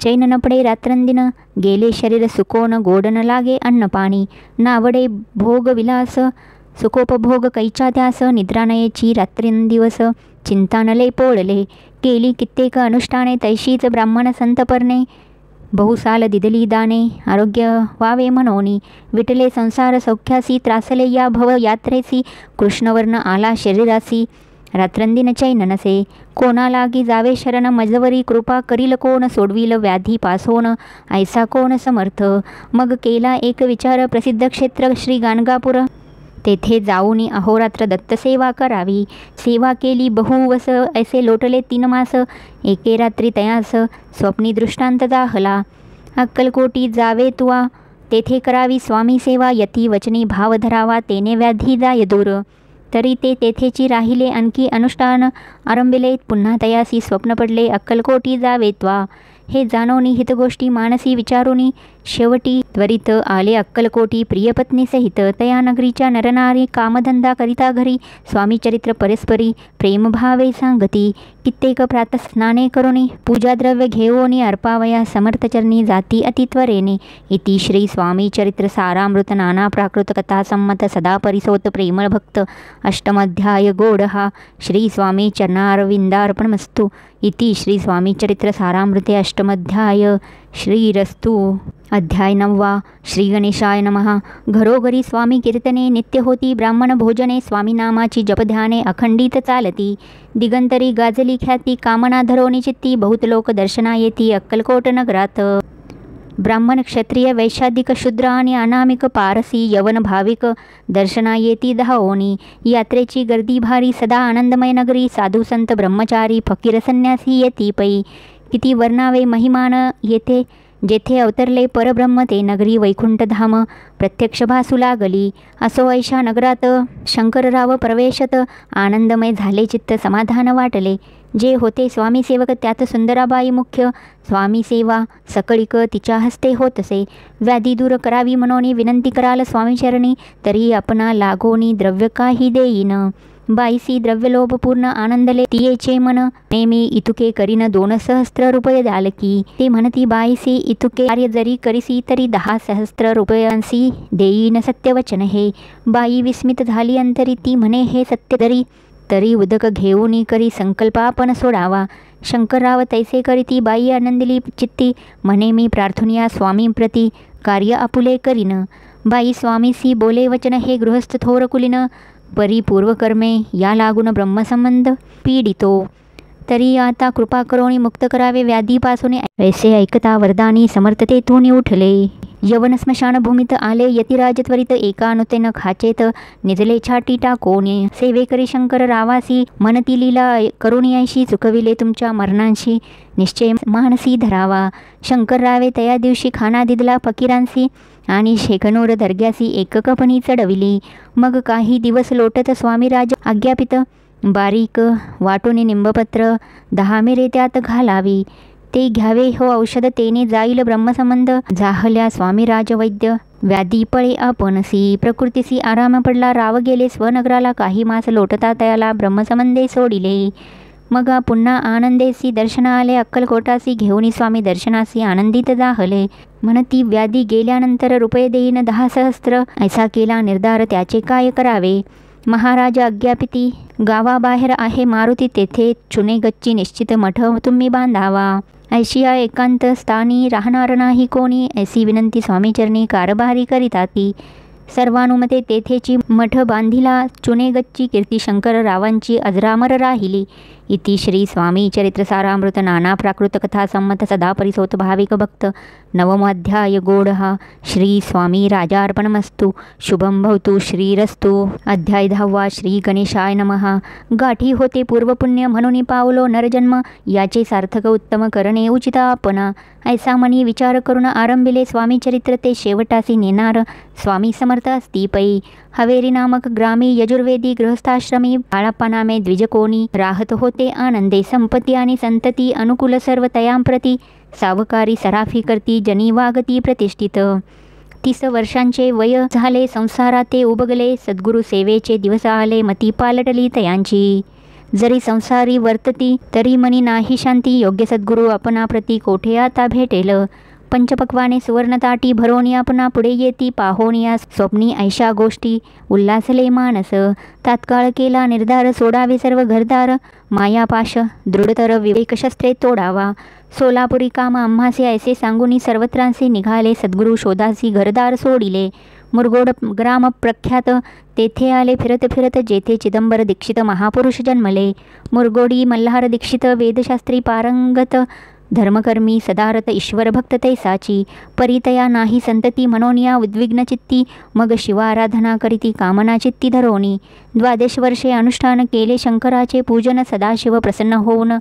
चैन न पडे रात्रंदिन, गेले शरीर सुकोन, गोड न लागे अन्न पाणी, नावडे भोग विलास, सुखोपभोग कैच्या त्यास, निद्रा नयेची रात्रिंदिवस, चिंता न लय पोळले, केली कित्येक अनुष्ठाने, तैशीच ब्राह्मण संतपर्णे, बहुसाल दिदली दाने, आरोग्य व्हावे म्हणोनी, विटले संसार सौख्यासी, त्रासले या भव यात्रेसी, कृष्णवर्ण आला शरीरासी, रात्रंदिन चैन नसे, कोणा लागी जावे शरण, मजवरी कृपा करील कोण, सोडविल व्याधी पासोन, ऐसा कोण समर्थ, मग केला एक विचार, प्रसिद्ध क्षेत्र श्री गाणगापूर, तेथे जाऊनी अहोरात्र दत्तसेवा करावी, सेवा केली बहुवस, ऐसे लोटले 3 मास, एके रात्री तयास स्वप्नी दृष्टांत दाहला, अक्कलकोटी जावे तुवा, तेथे करावी स्वामी सेवा, यती वचनी भाव धरावा, तेने व्याधी जाय दूर, तरी ते तेथेची राहिले आणखी अनुष्ठान आरंभिले, पुन्हा तयासी स्वप्न पडले, अक्कलकोटी जावे त्वा, हे जाणोनी हितगोष्टी मानसी विचारुनी, शेवटी त्वरित आले अक्कलकोटी प्रियपत्नी सहित, तया नगरीच्या नरनारी कामधंदा करिता घरी, स्वामी चरित्र परस्परी प्रेमभावे सांगती, कित्येक प्रातस्नाने करुणी, पूजाद्रव्य घेऊनी अर्पावया, समर्थचरणी जाती अतित्वरेने, इति श्री स्वामी चरित्र सारामृत नाना प्राकृत कथा संमत सदा परिसोत प्रेमळ भक्त अष्टमाध्याय गोडहा, श्री स्वामी चरणारविंदार्पणमस्तु। इति श्री स्वामी चरित्र सारामृते अष्टमाध्याय श्रीरस्तु। अध्याय 9 श्री गणेशाय नमः। घरोघरी स्वामी कीर्तने नित्य होती, ब्राह्मण भोजने स्वामी नामाची जपध्याने अखंडित चालती, दिगंतरी गाजली ख्याती, कामना धरोनी चित्ती, बहुत लोक दर्शना येती अक्कलकोट नगरात, ब्राह्मण क्षत्रिय वैशाधिक शूद्र आणि अनामिक पारसी यवन भाविक दर्शना येती धावोनी, यात्रेची गर्दी भारी सदा आनंदमय नगरी, साधू संत ब्रह्मचारी फकीर संन्यासी येती पै, किती वर्णावे महिमान येथे जेथे अवतरले परब्रह्म ते नगरी वैकुंठधाम प्रत्यक्ष भासू लागली. असो ऐशा नगरात शंकरराव प्रवेशत आनंदमय झाले चित्त समाधान वाटले. जे होते स्वामी सेवक त्यात सुंदराबाई मुख्य. स्वामी सेवा सकळिक तिच्या हस्ते होतसे. व्याधी दूर करावी म्हणून विनंती कराल स्वामीचरणी, तरी आपणा लागोनी द्रव्य काही देईन. बाईसी द्रव्यलोभ पूर्ण आनंदले तियेचे मन, नेमी इतुके करीन 2 सहस्त्र रुपये द्याल की. ते म्हणती बाईसी इतुके कार्य जरी करीसी तरी 10 सहस्त्र रुपयांसी देईन सत्यवचन हे. बाई विस्मित झाली अंतरी, ती म्हणे हे सत्य तरी उदक घेऊन करी संकल्प आपण सोडावा. शंकरराव तैसे करीती बाई आनंदिली चित्ती, म्हणे मी प्रार्थनिया स्वामी प्रती कार्य आपुले करीन. बाई स्वामीसी बोले वचन हे गृहस्थ थोर कुलीन, परिपूर्वकर्मे या लागून ब्रह्मसंबंध पीडितो. तरी आता कृपा करोनी मुक्त करावे व्याधीपासून. ऐसे ऐकता वरदानी समर्थ तेथून उठले. यवन स्मशानभूमीत आले यतिराज त्वरित, एकानुतेन खाचेत निजले छाटी टाकोनी. सेवेकरी शंकर रावासी मनती लीला करुणीयांशी, चुकविले तुमच्या मरणांशी निश्चय मानसी धरावा. शंकररावे तया दिवशी खाना दिदला फकीरांसी, आणि शेखनूर दर्ग्यासी एककपणी चढविली. मग काही दिवस लोटत स्वामीराज आज्ञापित, बारीक वाटून निंबपत्र 10 मिरे त्यात घालावी. ते घ्यावे हो औषध, तेने जाईल ब्रह्मसंबंध. जाहल्या स्वामीराज वैद्य व्याधी पळे आपणसी. प्रकृतीसी आराम पडला राव गेले स्वनगराला. काही मास लोटता तयाला ब्रह्मसंबंधे सोडिले. मग पुन्हा आनंदेसी दर्शन आले अक्कलकोटासी. घेऊनी स्वामी दर्शनासी आनंदित जाहले. म्हणती व्याधी गेल्यानंतर रुपये देईन 10 सहस्त्र. ऐसा केला निर्धार त्याचे काय करावे. महाराज आज्ञापिती गावाबाहेर आहे मारुती, तेथे चुने गच्ची निश्चित मठ तुम्ही बांधावा. ऐशिया एकांत स्थानी राहणार नाही कोणी. ऐसी विनंती स्वामीचरणी कारभारी करीताती. सर्वानुमते तेथेची मठ बांधिला. चुने गच्ची कीर्ती शंकर रावांची अजरामर राहिली. इति श्री स्वामी चरित्रसारामृत नाना प्राकृत कथा संमत सदा परिसोत भाविक भक्त नवमोऽध्याय गोडहा. श्री स्वामी राजार्पणमस्तु. शुभम भवतु श्रीरस्तु. अध्याय 10. श्री गणेशाय नमः. गाठी होते पूर्वपुण्य म्हणून पावलो नरजन्म, याचे सार्थक उत्तम करणे उचिता आपणा. ऐसा मनी विचार करून आरंभिले स्वामी चरित्र, ते शेवटासी नेणार स्वामी समर्थ असती पै. हवेरी नामक ग्रामी यजुर्वेदी गृहस्थाश्रमी बाळाप्पा नामे द्विजकोणी राहत होते आनंदे. संपत्ती आणि संतती अनुकूल सर्व तयांप्रती. सावकारी सराफी करती जनी वागती प्रतिष्ठित. 30 वर्षांचे वय झाले संसारात ते उबगले. सद्गुरु सेवेचे दिवस आले मती पालटली तयांची. जरी संसारी वर्तती तरी मनी नाही शांती. योग्य सद्गुरु आपणाप्रती कोठे आता भेटेल. पंचपक्वाने सुवर्णताटी भरोनी आपणा पुढे येती. पाहोनिया स्वप्नी ऐशा गोष्टी उल्हासले मानस. तात्काळ केला निर्धार सोडावे सर्व घरदार. मायापाश दृढतर विवेकशस्त्रे तोडावा. सोलापुरी काम आम्हासे ऐसे सांगूनी सर्वत्रांचे निघाले. सद्गुरु शोधासी घरदार सोडिले. मुरगोड ग्राम प्रख्यात तेथे आले फिरत फिरत, जेथे चिदंबर दीक्षित महापुरुष जन्मले. मुरगोडी मल्हार दीक्षित वेदशास्त्री पारंगत. धर्मकर्मी सदारथ ईश्वर भक्त तैसाची. परितया नाही संतती म्हणून या उद्विग्न चित्ती. मग शिवाराधना करीती कामना चित्ती धरोनी. 12 वर्षे अनुष्ठान केले शंकराचे पूजन. सदाशिव प्रसन्न होऊन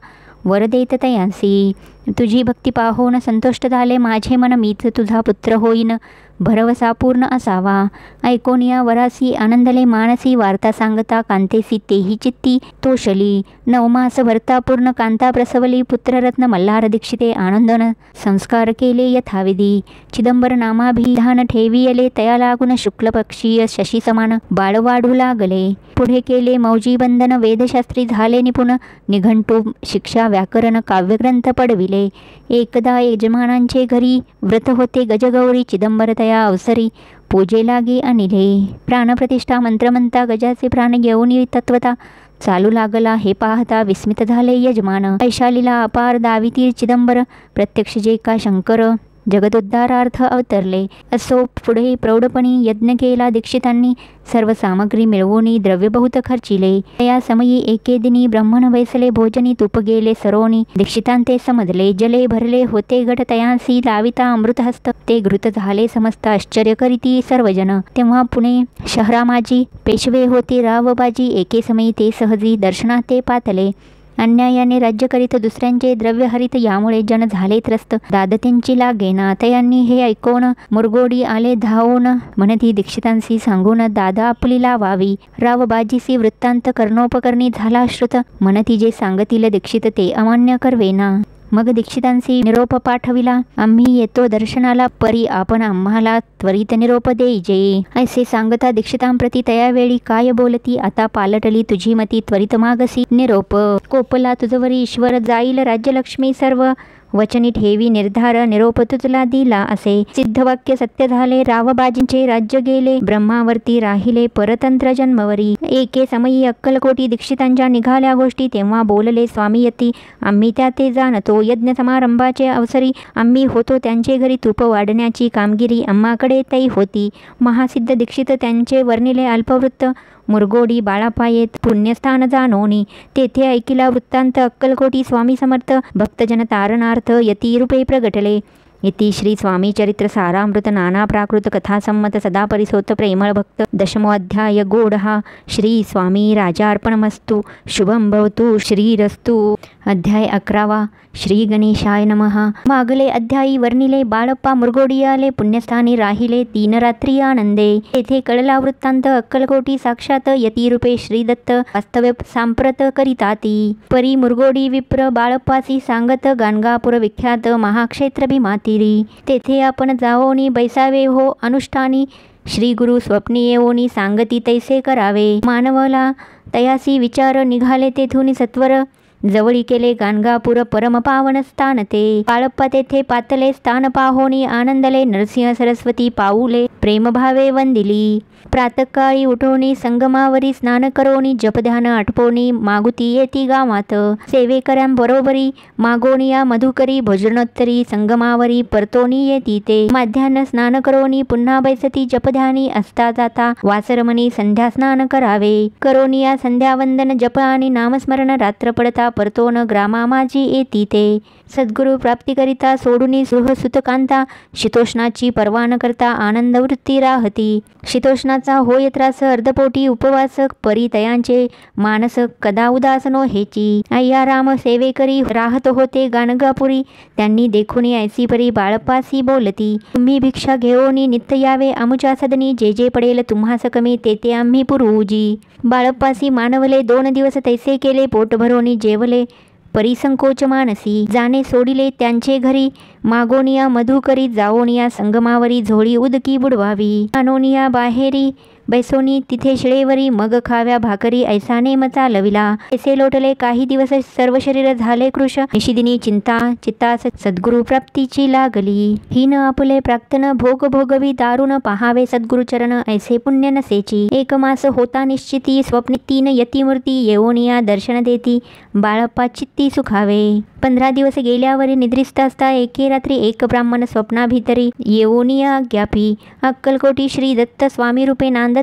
वर देत तयांसी. तुझी भक्ती पाहोन संतुष्ट झाले माझे मन. मीच तुझा पुत्र होईन भरवसा पूर्ण असावा. ऐकोन या वरासी आनंदले मानसी. वार्ता सांगता कांतेसी तेही चित्ती तोषली. 9 मास भरता पूर्ण कांता प्रसवली. पुत्ररत्न मल्हार दीक्षिते आनंदन संस्कार केले यथाविधी. चिदंबर नामाभिधान ठेवियले. तया लागून शुक्ल पक्षीय शशी समान बाळ वाढू लागले. पुढे केले मौजी बंधन. वेदशास्त्री झाले निपुण. निघंटू शिक्षा व्याकरण काव्यग्रंथ पडविले. एकदा यजमानांचे घरी व्रत होते गजगौरी. चिदंबर तया अवसरी पूजे लागे अनिले. प्राणप्रतिष्ठा मंत्रमंता गजाचे प्राण घेऊन तत्वता चालू लागला. हे पाहता विस्मित झाले यजमान. ऐशालीला अपार दाविती चिदंबर. प्रत्यक्ष जे का शंकर जगदोद्धारार्थ अवतरले. असो पुढे प्रौढपणी यज्ञ केला दीक्षितांनी. सर्व सामग्री मिळवून द्रव्य बहुत खर्चिले. या समयी एके दिनी ब्राह्मण वैसले भोजनी. तूप गेले सरोनी दीक्षितांते समजले. जले भरले होते घट तयांसी. लाविता अमृतहस्त ते घृत झाले समस्त. आश्चर्य करीती सर्वजन. तेव्हा पुणे शहरामाजी पेशवे होते रावबाजी. एके समयी ते सहजी दर्शनात ते पातले. अन्यायाने राज्य करीत दुसऱ्यांचे द्रव्य हरित, यामुळे जन झाले त्रस्त. दादत्यांची लागेना तयांनी हे ऐकून मुरगोडी आले धावून. म्हणती दीक्षितांशी सांगून दादा आपली लावावी. राव बाजीसी वृत्तांत कर्णोपकरणी झाला श्रुत. म्हणती जे सांगतील दीक्षित ते अमान्य करवेना. मग दीक्षितांशी निरोप पाठविला. आम्ही येतो दर्शनाला, परी आपण आम्हाला त्वरित निरोप देईजे. ऐसे सांगता दीक्षितांप्रती तयावेळी काय बोलती. आता पालटली तुझी मती, त्वरित मागसी निरोप. कोपला तुझवरी ईश्वर, जाईल राज्यलक्ष्मी सर्व. वचनी ठेवी निर्धार, निरोप तुझला दिला असे. सिद्धवाक्य सत्य झाले, रावबाजींचे राज्य गेले. ब्रह्मावरती राहिले परतंत्र जन्मवरी. एके समयी अक्कलकोटी दीक्षितांच्या निघाल्या गोष्टी. तेव्हा बोलले स्वामी यती, आम्ही त्या ते जाणतो. यज्ञ समारंभाचे अवसरी आम्ही होतो त्यांचे घरी. तूप वाढण्याची कामगिरी आम्हाकडे तै होती. महासिद्ध दीक्षित त्यांचे वर्णिले अल्पवृत्त. मुरगोडी बाळापायेत पुण्यस्थान जाणोनी. तेथे ऐकिला वृत्तांत अक्कलकोटी स्वामी समर्थ. भक्तजन तारणार्थ यती रूपे प्रगटले. इति श्री स्वामी चरित्र सारामृत नाना प्राकृत कथासम्मत सदा परिसोत प्रेमळ भक्त. दशमो अध्याय गोडहा. श्री स्वामी राजार्पणमस्तु. शुभम भवतु. श्रीरस्तु. अध्याय 11. श्री गणेशाय नमः. मागले अध्यायी वर्णिले. बाळप्पा मुरगोडी आले, पुण्यस्थानी राहिले 3 रात्री आनंदे. येथे कळला वृत्तांत अक्कलकोटी साक्षात यतीरूपे श्रीदत्त वास्तव्य सांप्रत करिताती. परी मुरगोडी विप्र बाळप्पासी सांगत गाणगापूर विख्यात महाक्षेत्र भीमातिरी. तेथे आपण जावोनी बैसावे हो अनुष्ठानी. श्री गुरु स्वप्नी येवोनी सांगती तैसे करावे. मानवला तयासी विचार निघाले तेथून सत्वर. जवळी केले गाणगापूर परमपावन स्थान ते. बाळप्पा तेथे पातले स्थान पाहोनी आनंदले. नरसिंह सरस्वती पाऊले प्रेमभावे वंदिली. प्रातकाळी उठोनी संगमावरी स्नान करोनी. जपध्यान आटपोनी मागुती येती गावात. सेवेकऱ्यांबरोबरी मागोनिया मधुकरी. भोजनोत्तरी संगमावरी परतोनी येती ते. माध्यान्ह स्नान करोनी पुन्हा बैसती जपध्यानी. असता जाता वासरमणी संध्या स्नान करावे. करोनिया संध्यावंदन जप आणि नामस्मरण. रात्र पडता परतोन ग्रामा माझी येती ते. सद्गुरु प्राप्तिकरिता सोडूनी सुह सुतकांता. शीतोष्णाची पर्वा न करता आनंद वृत्ती राहती. शीतोष्णाचा होय त्रास अर्धपोटी उपवास. परी तयांचे मानस कदा उदासनो हेची. अय्या राम सेवेकरी राहत होते गाणगापुरी. त्यांनी देखुनी ऐसी परी बाळप्पासी बोलती. तुम्ही भिक्षा घेऊनी नित्य यावे आमुच्या सदनी. जे जे पडेल तुम्हास कमी ते ते आम्ही पुरवूजी. बाळप्पासी मानवले 2 दिवस तैसे केले. पोट भरोनी जेवले परिसंकोच मानसी. जाणे सोडिले त्यांचे घरी. मागोनिया मधुकरी जाओनिया संगमावरी. झोळी उदकी बुडवावी. आणोनिया बाहेरी बैसोनी तिथे शिळेवरी. मग खाव्या भाकरी ऐसाने मचा लविला. ऐसे लोटले काही दिवस सर्व शरीर झाले कृश. निशिदिनी चिंता चित्तास सद्गुरु प्राप्तीची लागली. हीन आपले प्राक्तन भोग भोगवी दारुण. पहावे सद्गुरुचरण ऐसे पुण्य नसेची. 1 मास होता निश्चिती. स्वप्ने 3 यतीमूर्ती येवोनिया दर्शन देती. बाळप्पा चित्ती सुखावे. 15 दिवस गेल्यावर निद्रिस्त असता एके रात्री एक ब्राह्मण स्वप्नाभितरी येवोनिया ज्ञापी. अक्कलकोटी श्री दत्त स्वामी रूपे नांदत.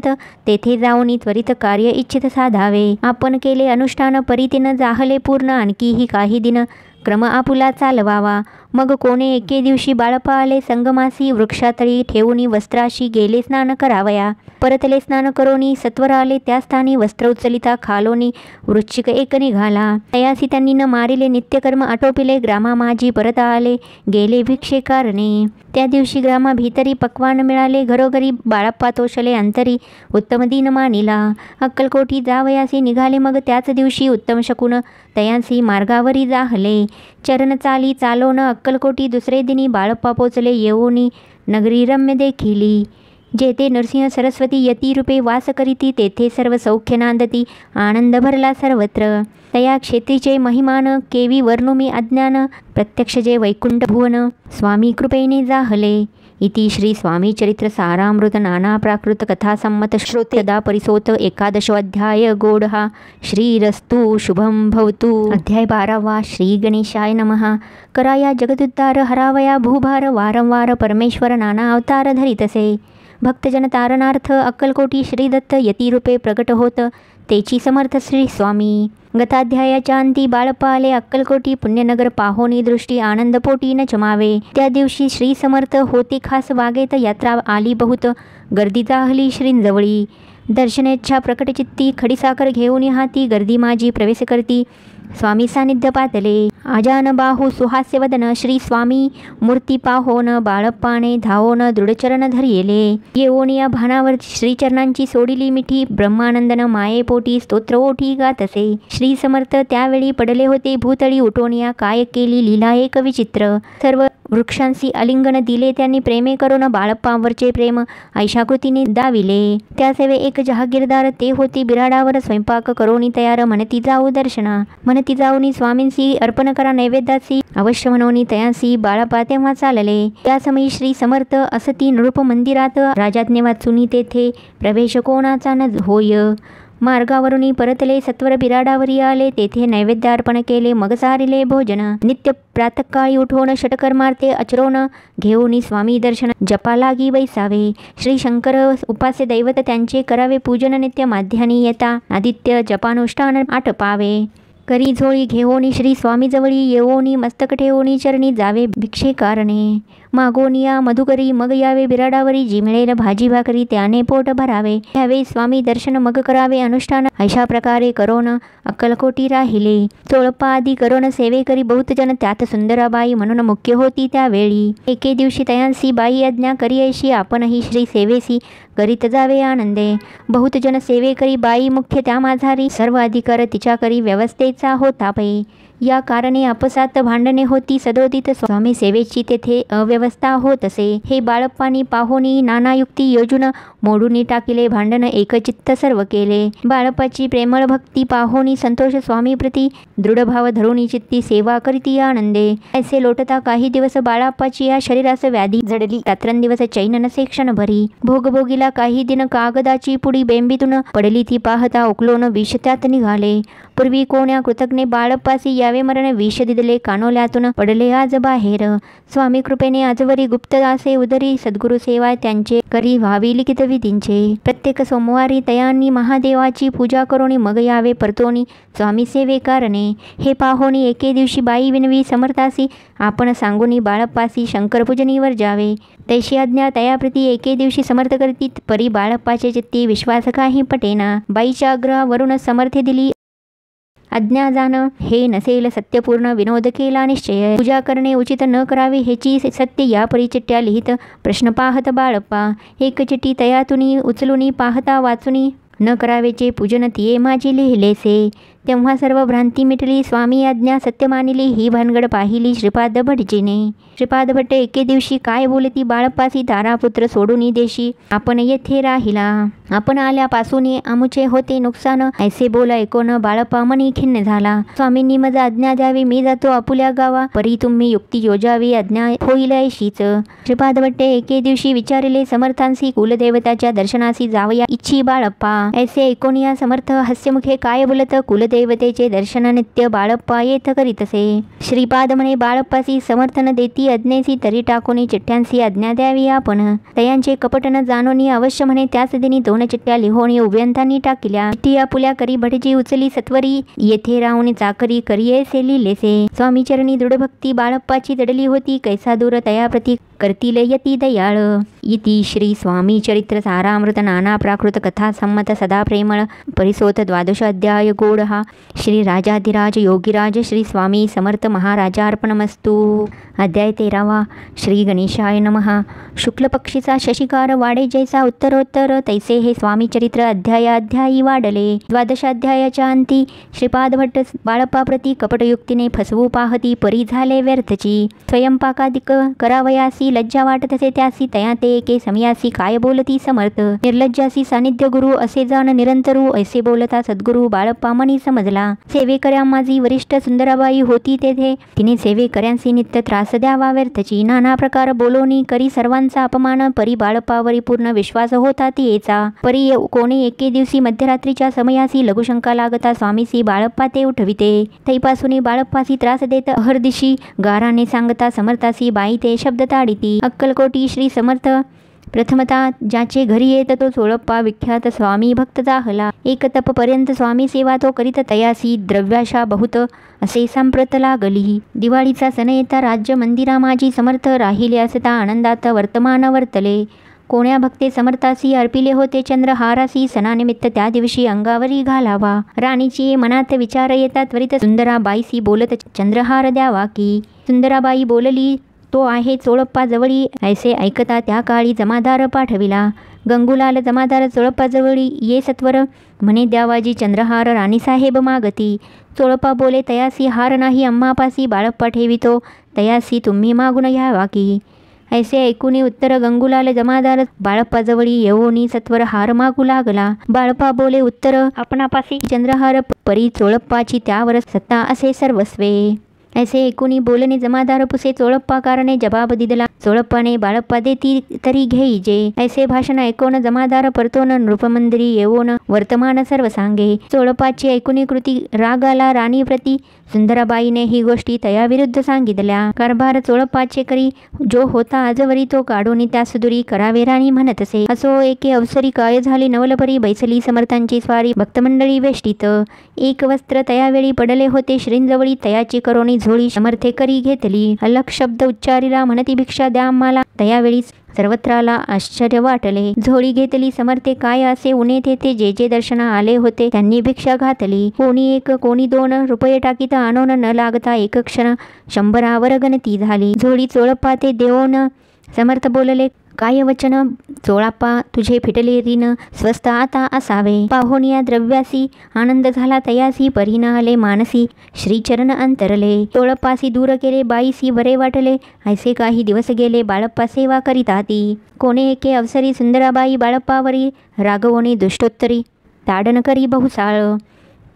तेथे जाऊन त्वरित कार्य इच्छित साधावे. आपण केले अनुष्ठान परितीन जाहले पूर्ण. आणखीही काही दिन क्रम आपुला चालवावा. मग कोणे एके दिवशी बाळप्पा आले संगमासी. वृक्षातळी ठेवूनी वस्त्राशी गेले स्नान करावया. परतले स्नान करोनी सत्वर आले त्या स्थानी. वस्त्र उचलिता खालोनी वृश्चिक एक निघाला. तयासी त्यांनी न मारिले नित्यकर्म आटोपिले. ग्रामा माझी परत आले गेले भिक्षे कारणे. त्या दिवशी ग्रामा भीतरी पक्वान मिळाले. घरोघरी बाळप्पा तोषले अंतरी. उत्तम दिन मानिला. अक्कलकोटी जावयासी निघाले. मग त्याच दिवशी उत्तम शकुन तयांसी मार्गावरी जाहले. चरण चाली चालोन अक्कलकोटी. दुसरे दिनी बाळप्पा पोचले येवोनी नगरी रम्य देखिली. जेथे नरसिंह सरस्वती यतीरूपे वास करीती. तेथे सर्व सौख्य नांदती. आनंद भरला सर्वत्र. तया क्षेत्रीचे महिमान केवी वर्णुमी अज्ञान. प्रत्यक्ष जे वैकुंठ भुवन स्वामी कृपेने जाहले. इति श्री स्वामी चरित्र सारामृत नाना प्राकृत कथासम्मत श्रोतेदा परिसोत 11 अध्याय गोडहा. श्रीरस्तु. शुभम भवतु. अध्याय 12. श्री गणेशाय नमः. कराया जगदुद्धार हरावया भूभार. वारंवार परमेश्वर नाना अवतार धरितसे. भक्तजन तारणार्थ अक्कलकोटी श्रीदत्त यतीरूपे प्रकट होत. तेची समर्थ श्री स्वामी. गताध्यायाच्या अंती बाळप्पा आले अक्कलकोटी. पुण्यनगर पाहोनी दृष्टी आनंदपोटी न चमावे. त्या दिवशी श्री समर्थ होते खास वागेत. यात्रा आली बहुत गर्दी जाहली श्रींजवळी. दर्शनेच्छा प्रकटचित्ती. खडीसाखर घेऊन हाती गर्दी माझी प्रवेश करती. स्वामी सानिध्य पातले. आजान बाहू सुहास्यवदन श्री स्वामी मूर्ती पाहोन बाळप्पाने धावोन दृढचरण धरिले. येऊन या भानावर श्रीचरणांची सोडिली मिठी ब्रह्मानंदन मायेपोटी स्तोत्र ओठी गातसे. श्री समर्थ त्यावेळी पडले होते भूतळी उठून या काय केली लीला एक विचित्र. सर्व वृक्षांशी आलिंगन दिले त्यांनी प्रेमे करून बाळप्पावरचे प्रेम ऐशाकृतीने दाविले. त्यासेवे एक जहागीरदार ते होती बिराडावर स्वयंपाक करोनी तयार म्हणती जाऊ दर्शना. म्हणती जाऊनी स्वामींशी अर्पण करा नैवेद्यासी अवश्य म्हणून तयांसी बाळप्पा तेव्हा चालले. त्या समयी श्री समर्थ असती नृप मंदिरात राजाज्ञे वाचुनी तेथे प्रवेश कोणाचा न होय. मार्गावरून परतले सत्वर बिराडावरी आले तेथे नैवेद्य अर्पण केले मग सारिले भोजन. नित्य प्रातःकाळी उठवून षटकर्मार्थे आचरून घेऊन स्वामी दर्शन जपा लागी बैसावे. श्री शंकर उपास्य दैवत त्यांचे करावे पूजन नित्य माध्यानी येता आदित्य जपानुष्ठान आटपावे. करी झोळी घेऊन श्री स्वामीजवळी येऊनी मस्तक ठेवून चरणी जावे भिक्षे कारणे. मागोनिया मधुकरी मग यावे बिराडावरी जी मिळेल भाजी भाकरी त्याने पोट भरावे. घ्यावे स्वामी दर्शन मग करावे अनुष्ठान अशा प्रकारे करोन अक्कलकोटी राहिले. चोळपा आदी करोन सेवे करी बहुत जन त्यात सुंदराबाई म्हणून मुख्य होती त्यावेळी. एके दिवशी तयांसी बाई आज्ञा करी ऐशी आपणही श्री सेवेसी करीत जावे आनंदे. बहुत जन सेवे करी बाई मुख्य त्या माझारी सर्व अधिकार तिच्या करी व्यवस्थेचा होता पै. या कारणे आपसात भांडणे होती सदोदित स्वामी सेवेची तेथे अव्यवस्था होत असे. हे बाळप्पानी पाहोनी नाना युक्ती योजून मोडून टाकिले भांडण एकचित्त सर्व केले. बाळप्पाची प्रेमळ भक्ती पाहोनी संतोष स्वामीप्रती दृढभाव धरून चित्ती सेवा करीती आनंदे. ऐसे लोटता काही दिवस बाळप्पाची या शरीरास व्याधी जडली. रात्रंदिवस चैन नसे क्षणभरी. भोगभोगीला काही दिन कागदाची पुडी बेंबीतून पडली ती पाहता उकलोन विष त्यात निघाले. पूर्वी कोण्या कृतज्ञे बाळप्पासी यावे मरण विष दिदले कानोल्यातून पडले आज बाहेर. स्वामी कृपेने आजवरी गुप्त असे उदरी सद्गुरु सेवा त्यांचे करी व्हावी लिखित विधींचे. प्रत्येक सोमवारी तयांनी महादेवाची पूजा करून मग यावे परतोनी स्वामी सेवे कारणे. हे पाहोनी एके दिवशी बाई विनवी समर्थासी आपण सांगूनी बाळप्पासी शंकरपूजनीवर जावे. तैशी आज्ञा तयाप्रती एके दिवशी समर्थ करती परी बाळप्पाचे चित्ती विश्वास काही पटेना. बाईच्या आग्रहावरून समर्थे दिली आज्ञा जाण हे नसेल सत्यपूर्ण विनोद केला निश्चय. पूजा करणे उचित न करावे हेची सत्य या परी चिठ्ठ्या लिहित प्रश्न पाहत बाळप्पा. एक चिठ्ठी तयातुनी उचलुनी पाहता वाचुनी न करावेचे पूजन तिये माझी लिहिलेसे. तेव्हा सर्व भ्रांती मिटली स्वामी आज्ञा सत्य मानिली ही भानगड पाहिली श्रीपाद भटजीने. श्रीपाद भट्ट एके दिवशी काय बोलती बाळप्पासी तारापुत्र सोडून देशी आपण येथे राहिला. आपण आल्यापासून आमुचे होते नुकसान ऐसे बोल ऐकून बाळप्पा मनी खिन्न झाला. स्वामींनी मज आज्ञा द्यावी मी जातो आपुल्या गावा परी तुम्ही युक्ती योजावी आज्ञा होईल ऐशीच. श्रीपाद भट्ट एके दिवशी विचारले समर्थांसी कुलदेवताच्या दर्शनासी जावया इच्छी बाळप्पा. ऐसे ऐकून या समर्थ हास्यमुखे काय बोलत कुलदेवतेचे दर्शन नित्य बाळप्पा येथ करीत असे. श्रीपाद म्हणे बाळप्पासी समर्थन देती आज्ञेसी तरी टाकून चिठ्ठ्यांसी आज्ञा द्यावी आपण. तयांचे कपट न जाणून अवश्य म्हणे त्याच दिनी 2 चिठ्ठ्या लिहोणी उभ्यंतांनी टाकल्या. चिठ्ठी आपुल्या करी भटजी उचली सत्वरी येथे राहून चाकरी करियेसे लिहिलेसे. स्वामीचरणी दृढभक्ती बाळप्पाची दडली होती कैसा दूर तयाप्रती करतील यती दयाळ. इति श्री स्वामी चरित्र सारामृत नाना प्राकृत कथा संमत सदा प्रेमळ परिसोत 12 अध्याय गोड हा श्री राजाधिराज योगीराज श्री स्वामी समर्थ महाराजार्पणमस्तु. अध्याय 13 श्री गणेशाय नमः. शुक्ल पक्षीचा शशिकार वाढे जैसा उत्तरोत्तर तैसे हे स्वामी चरित्र अध्यायाध्यायी वाढले. 12 अध्यायाच्या अंती श्रीपाद भट्ट बाळप्पाप्रती कपटयुक्तीने फसवू पाहती परी झाले व्यर्थची. स्वयंपाकादिक करावयासी लज्जा वाटत असे त्यासी तया ते एके समयासी काय बोलती समर्थ. निर्लज्जासी सानिध्य गुरु असे जाण निरंतरू ऐसे बोलता सद्गुरु बाळप्पा मनी समजला. सेवेकऱ्या माझी वरिष्ठ सुंदराबाई होती तेथे तिने सेवेकऱ्यांसी नित्य त्रास द्यावा व्यर्थची. नाना प्रकार बोलोनी करी सर्वांचा अपमान परी बाळप्पावरी पूर्ण विश्वास होता तियेचा. परी कोणी एके दिवशी मध्यरात्रीच्या समयासी लघुशंका लागता स्वामीसी बाळप्पा ते उठविते. तैपासून बाळप्पासी त्रास देत अहर्दिशी गाराने सांगता समर्थासी बाई ते शब्द ताडिती. अक्कलकोटी श्री समर्थ प्रथमता ज्याचे घरी येत तो चोळप्पा विख्यात स्वामी भक्त जाहला. एक तपपर्यंत स्वामी सेवा तो करीत तयासी द्रव्याशा बहुत असे सांप्रत लागली. दिवाळीचा सण येता राज्य मंदिरा माझी समर्थ राहिले असता आनंदात वर्तमान वर्तले. कोण्या भक्ते समर्थासी अर्पिले होते चंद्रहारासी, सणानिमित्त त्या दिवशी अंगावरी घालावा. राणीची मनात विचार येता त्वरित सुंदराबाईसी बोलत चंद्रहार द्यावा की. सुंदराबाई बोलली, तो आहे चोळप्पा जवळी. ऐसे ऐकता त्या काळी जमादार पाठविला. गंगूलाल जमादार चोळप्पा जवळी ये सत्वर, म्हणे द्यावाजी चंद्रहार राणीसाहेब मागती. चोळप्पा बोले, तयासी हार नाही अम्मापासी, बाळप्पा ठेवितो तयासी तुम्ही मागून घ्यावा की. ऐसे ऐकूनी उत्तर गंगूलाल जमादार बाळप्पाजवळी येऊनी सत्वर हार मागू लागला. बाळप्पा बोले उत्तर, आपणापासी चंद्रहार परी चोळप्पाची त्यावर सत्ता असे सर्वस्वे. ऐसे ऐकूनी बोलणे जमादार पुसे चोळप्पा कारणे जबाब दिदला. चोळप्पाने बाळप्पा देती तरी घेईजे. ऐसे भाषण ऐकून जमादार परतोन नृपमंदिरी येऊन वर्तमान सर्व सांगे. चोळप्पाची ऐकूनी कृती राग आला राणीप्रती. सुंदराबाईने ही गोष्टी तयाविरुद्ध सांगितल्या. कारभार चोळप्पाचे करी जो होता आजवरी तो काढून त्यास दुरी करावे राणी म्हणत असे. असो एके अवसरी काय झाले नवलपरी बैसली समर्थांची स्वारी भक्तमंडळी वेष्टीत. एक वस्त्र तयावेळी पडले होते श्रींजवळी, तयाची करोनी झोळी समर्थे करी घेतली. अलख शब्द उच्चारिला म्हणती भिक्षा द्या आम्हाला. तयावेळी सर्वत्राला आश्चर्य वाटले. झोळी घेतली समर्थे काय असे उणे तेथे जे जे दर्शना आले होते त्यांनी भिक्षा घातली. कोणी एक कोणी 2 रुपये टाकीत आणून न लागता एक क्षण 100 गणती झाली. झोळी चोळप्पा ते देऊन समर्थ बोलले, काय वचन चोळप्पा तुझे फिटले ऋण स्वस्त आता असावे. पाहून या द्रव्यासी आनंद झाला तयासी, परी न आले मानसी श्रीचरण अंतरले. चोळप्पासी दूर केले बाईसी बरे वाटले. ऐसे काही दिवस गेले बाळप्पा सेवा करीता ती. कोणे एके अवसरी सुंदराबाई बाळप्पावरी रागवणे दुष्टोत्तरी ताडण करी बहुसाळ.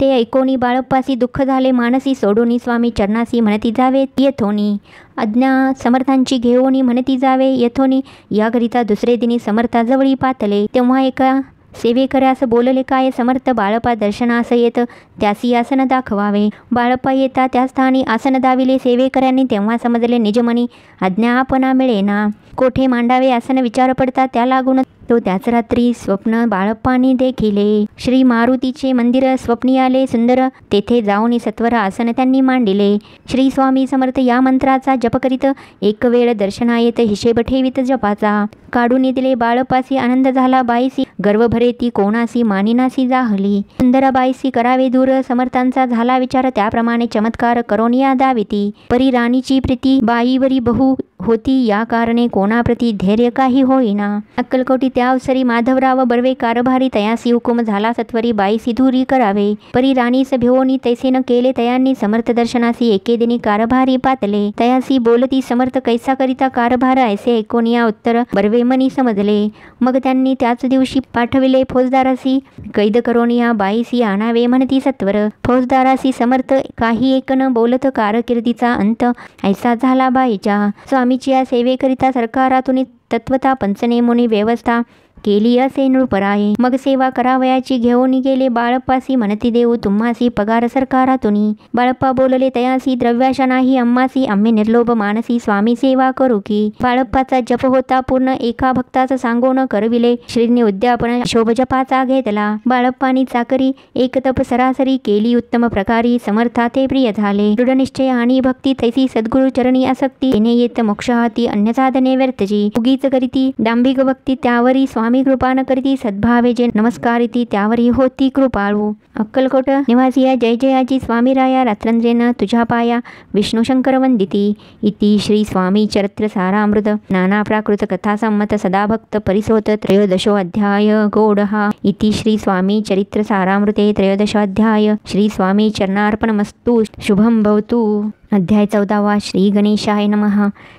ते ऐकोनी बाळप्पासी दुःख झाले मानसी, सोडोनी स्वामी चरणासी म्हणती जावे येथोनी. आज्ञा समर्थांची घेऊनी म्हणती जावे येथोनी. याकरिता दुसरे दिनी समर्थाजवळी पातले. तेव्हा एका सेवेकऱ्यास बोलले, काय समर्थ बाळप्पा दर्शनास येत त्यासी आसन दाखवावे. बाळप्पा येता त्या स्थानी आसन दाविले. सेवेकऱ्यांनी तेव्हा समजले निजमनी आज्ञा आपणा मिळेना. कोठे मांडावे आसन विचार पडता त्या लागून तो त्याच रात्री स्वप्न बाळप्पानी देखिले. श्री मारुतीचे मंदिर स्वप्नी आले सुंदर, तेथे जाऊन सत्वर आसन त्यांनी मांडिले. श्री स्वामी समर्थ या मंत्राचा जप करीत एक वेळ दर्शना येत हिशेब ठेवीत जपाचा. काढून दिले बाळप्पासी आनंद झाला बाईसी, गर्व भरे ती कोणासी मानिनासी जाहली. सुंदराबाईसी करावे दूर समर्थांचा झाला विचार, त्याप्रमाणे चमत्कार करोनिया दाविती. परी राणीची प्रीती बाईवरी बहु होती, या कारणे कोणाप्रती धैर्य काही होईना. अक्कलकोटी त्या अवसरी माधवराव बर्वे कारभारी तयासी हुकुम झाला सत्वरी बाईसी दूरी करावे. परी राणीस भिवोनी तैसे न केले तयांनी समर्थ दर्शनासी एके दिनी कारभारी पातले. तयासी बोलती समर्थ कैसा करिता कारभार ऐसे ऐकोनिया उत्तर बर्वे मनी समजले. मग त्यांनी त्याच दिवशी पाठविले फौजदारासी कैद करोनिया बाईसी आणावे म्हणती सत्वर. फौजदारासी समर्थ काही एक न बोलत कारकिर्दीचा अंत ऐसा झाला बाईच्या. स्वामीची या सेवेकरिता सरकारातून तत्वता पंचनेमुनी व्यवस्था केली असे नृपराये. मग सेवा करावयाची घेऊन गेले बाळप्पासी म्हणती देऊ तुम्हासी पगार सरकारातुनी. बाळप्पा बोलले तयासी द्रव्याशा नाही अम्मासी, आम्ही निर्लोभ मानसी स्वामी सेवा करू की. बाळप्पाचा जप होता पूर्ण एका भक्ताचा सांगून करविले. श्रींनी उद्यापन शोभ जपाचा घेतला. बाळप्पानी चाकरी एक तप सरासरी केली उत्तम प्रकारी, समर्था ते प्रिय झाले. दृढनिश्चय आणि भक्ती तैसी सद्गुरु चरणी आसक्ती, येणे येत मोक्षाहाती अन्य साधने व्यर्थजी. उगीच करीती डांबिक भक्ती त्यावरी स्वामी कृपा करीती, सद्भावे जे नमस्कारिती त्यावरी होती कृपाळू. अक्कलकोट निवासी जय जयाजी स्वामीराया रात्रंद्रेन तुझ्या पाया विष्णू शंकर वंदिती. इति श्री स्वामी चरित्र सारामृत नाना प्राकृत कथा संमत सदाभक्त परिसोत 13 अध्याय गौडहा. इति श्री स्वामी चरित्र सारामृते 13 अध्याय. श्री स्वामी चरणार्पणमस्तु. शुभम भवतु. अध्याय 14. श्री गणेशाय नमः.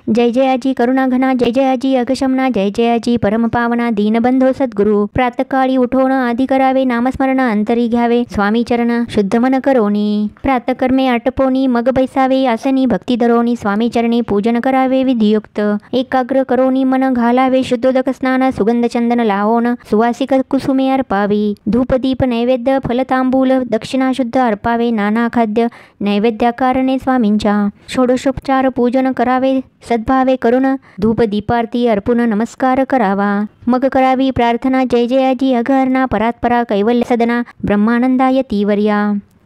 जय जयाजी करुणाघना, जय जयाजी अगशमना, जय जयाजी परमपावना दीनबंधो सद्गुरु. प्रातकाळी उठवण आधी करावे, नामस्मरण अंतरी घ्यावे, स्वामी चरण शुद्ध मन करोनी. प्रातकर्मे आटपोनी मग बैसावे, आसनी भक्ती धरोनी, स्वामी चरणी पूजन करावे विधियुक्त. एकाग्र करोनी मन घालावे, शुद्धोदक स्नान सुगंध चंदन लावोन सुवासिक कुसुमे अर्पावी. धूपदीप नैवेद्य फलतांबूल दक्षिणा शुद्ध अर्पावे. नाना खाद्य नैवेद्याकारणे स्वामींच्या षोडशोपचार पूजन करावे. सद्भावे करून धूपदीपारती अर्पून नमस्कार करावा. मग करावी प्रार्थना जय जयाजी अघहरणा परात्परा कैवल्य सदना ब्रह्मानंदाय तीवर्या.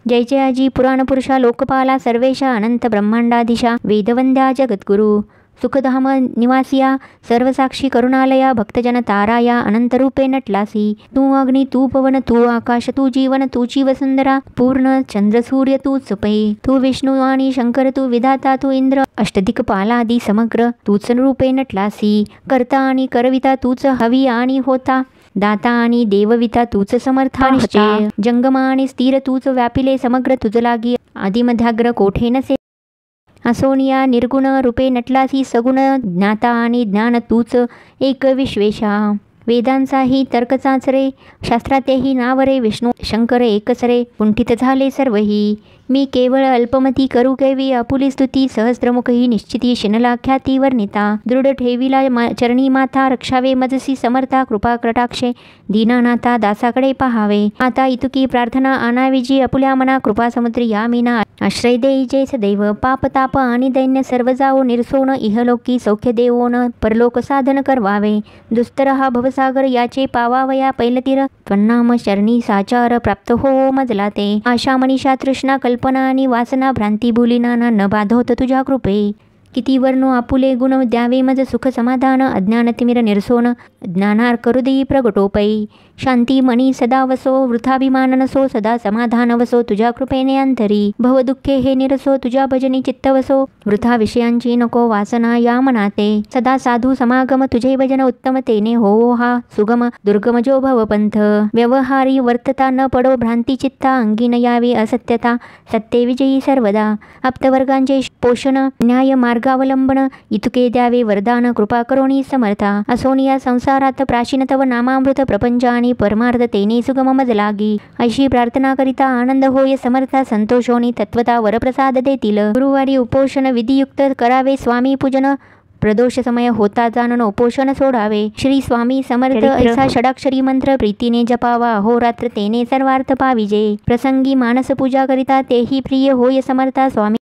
जय जयाजी पुराण पुरुषा लोकपाला सर्वेशा अनंत ब्रह्मांडाधीशा वेदवंद्या जगद्गुरु. सुखधाम निवासिया सर्वसाक्षी करुणालया भक्तजन ताराया अनंतरूपे नटलासी. तू अग्नी तू पवन तू आकाश तू जीवन तूची वसुंधरा पूर्ण चंद्र सूर्य तूच पै. तू विष्णू आणि शंकर तू विधाता तू इंद्र अष्टदिक्पालादी समग्र तूच रूपे नटलासी. करता आणि करविता तूच हवी आणि होता. दाता आणि देवविता तूच समर्थानिश्चय. जंगम आणि स्थिर तूच व्यापिले समग्र तुझ लागी आदिमध्याग्र कोठे नसे. असोनिया निर्गुण रूपे नटलासी सगुण ज्ञाता आणि ज्ञान तूच एक विश्वेशा. वेदांचाही तर्कचाच रे शास्त्रातेही नाव रे विष्णू शंकर एकच रे कुंठित झाले सर्वही. मी केवळ अल्पमती करू कैवी आपुली स्तुती सहस्त्रमुखही निश्चिती शिनलाख्याती वर्णिता. दृढ ठेविला चरणी माथा रक्षावे मजसी समर्था कृपा कटाक्षे दीनानाथा दासाकडे पहावे. आता इतुकी प्रार्थना आणावी जी आपुल्या मना कृपा समुद्री या मीना आश्रय देई जय सदैव. पाप ताप आणि दैन्य सर्व जाओ निरसोन इहलोकी सौख्य देवोन परलोक साधन करवावे. दुस्तर हा भवसागर याचे पावावया पैलतीर त्वन्नाम शरणी साचार प्राप्त हो मजला ते. आशा मनीषा तृष्णा कल्पना आणि वासना भ्रांती बोलिना न बाधोत तुझ्या कृपे. किती वर्णो आपुले गुण द्यावे मज सुख समाधान अज्ञान तिमिर निरसोन ज्ञानार करुदी प्रगटोपै. शांती मणी सदा वसो वृथाभिमान नसो सदा समाधान वसो तुझ्या कृपेने अंतरी. भवदुःखे हे निरसो तुझ्या भजनी चित्त वसो वृथा विषयांची नको वासना या मनाते. सदा साधू समागम तुझे भजन उत्तम तेने हो हा सुगम दुर्गम जो भवपंथ. व्यवहारी वर्तता न पडो भ्रांती चित्ता अंगी न यावे असत्यता सत्य विजयी सर्वदा. आप्तवर्गांचे पोषण न्याय मार्गावलंबन इतुके द्यावे वरदान कृपा करोणी समर्था. असोनिया संसारात प्राचीन तव नामामृत प्रपंचानी परमार्थ तेने सुगम मज लागी. अशी प्रार्थना करिता आनंद होय समर्था संतोषोनी तत्वता वरप्रसाद देतील. गुरुवारी उपोषण विधियुक्त करावे स्वामी पूजन प्रदोष समय होता जाणून उपोषण सोडावे. श्री स्वामी समर्थ ऐसा षडाक्षरी मंत्र प्रीतीने जपावा अहोरात्र तेने सर्वार्थ पाविजे. प्रसंगी मानस पूजा करिता तेही प्रिय होय समर्था स्वामी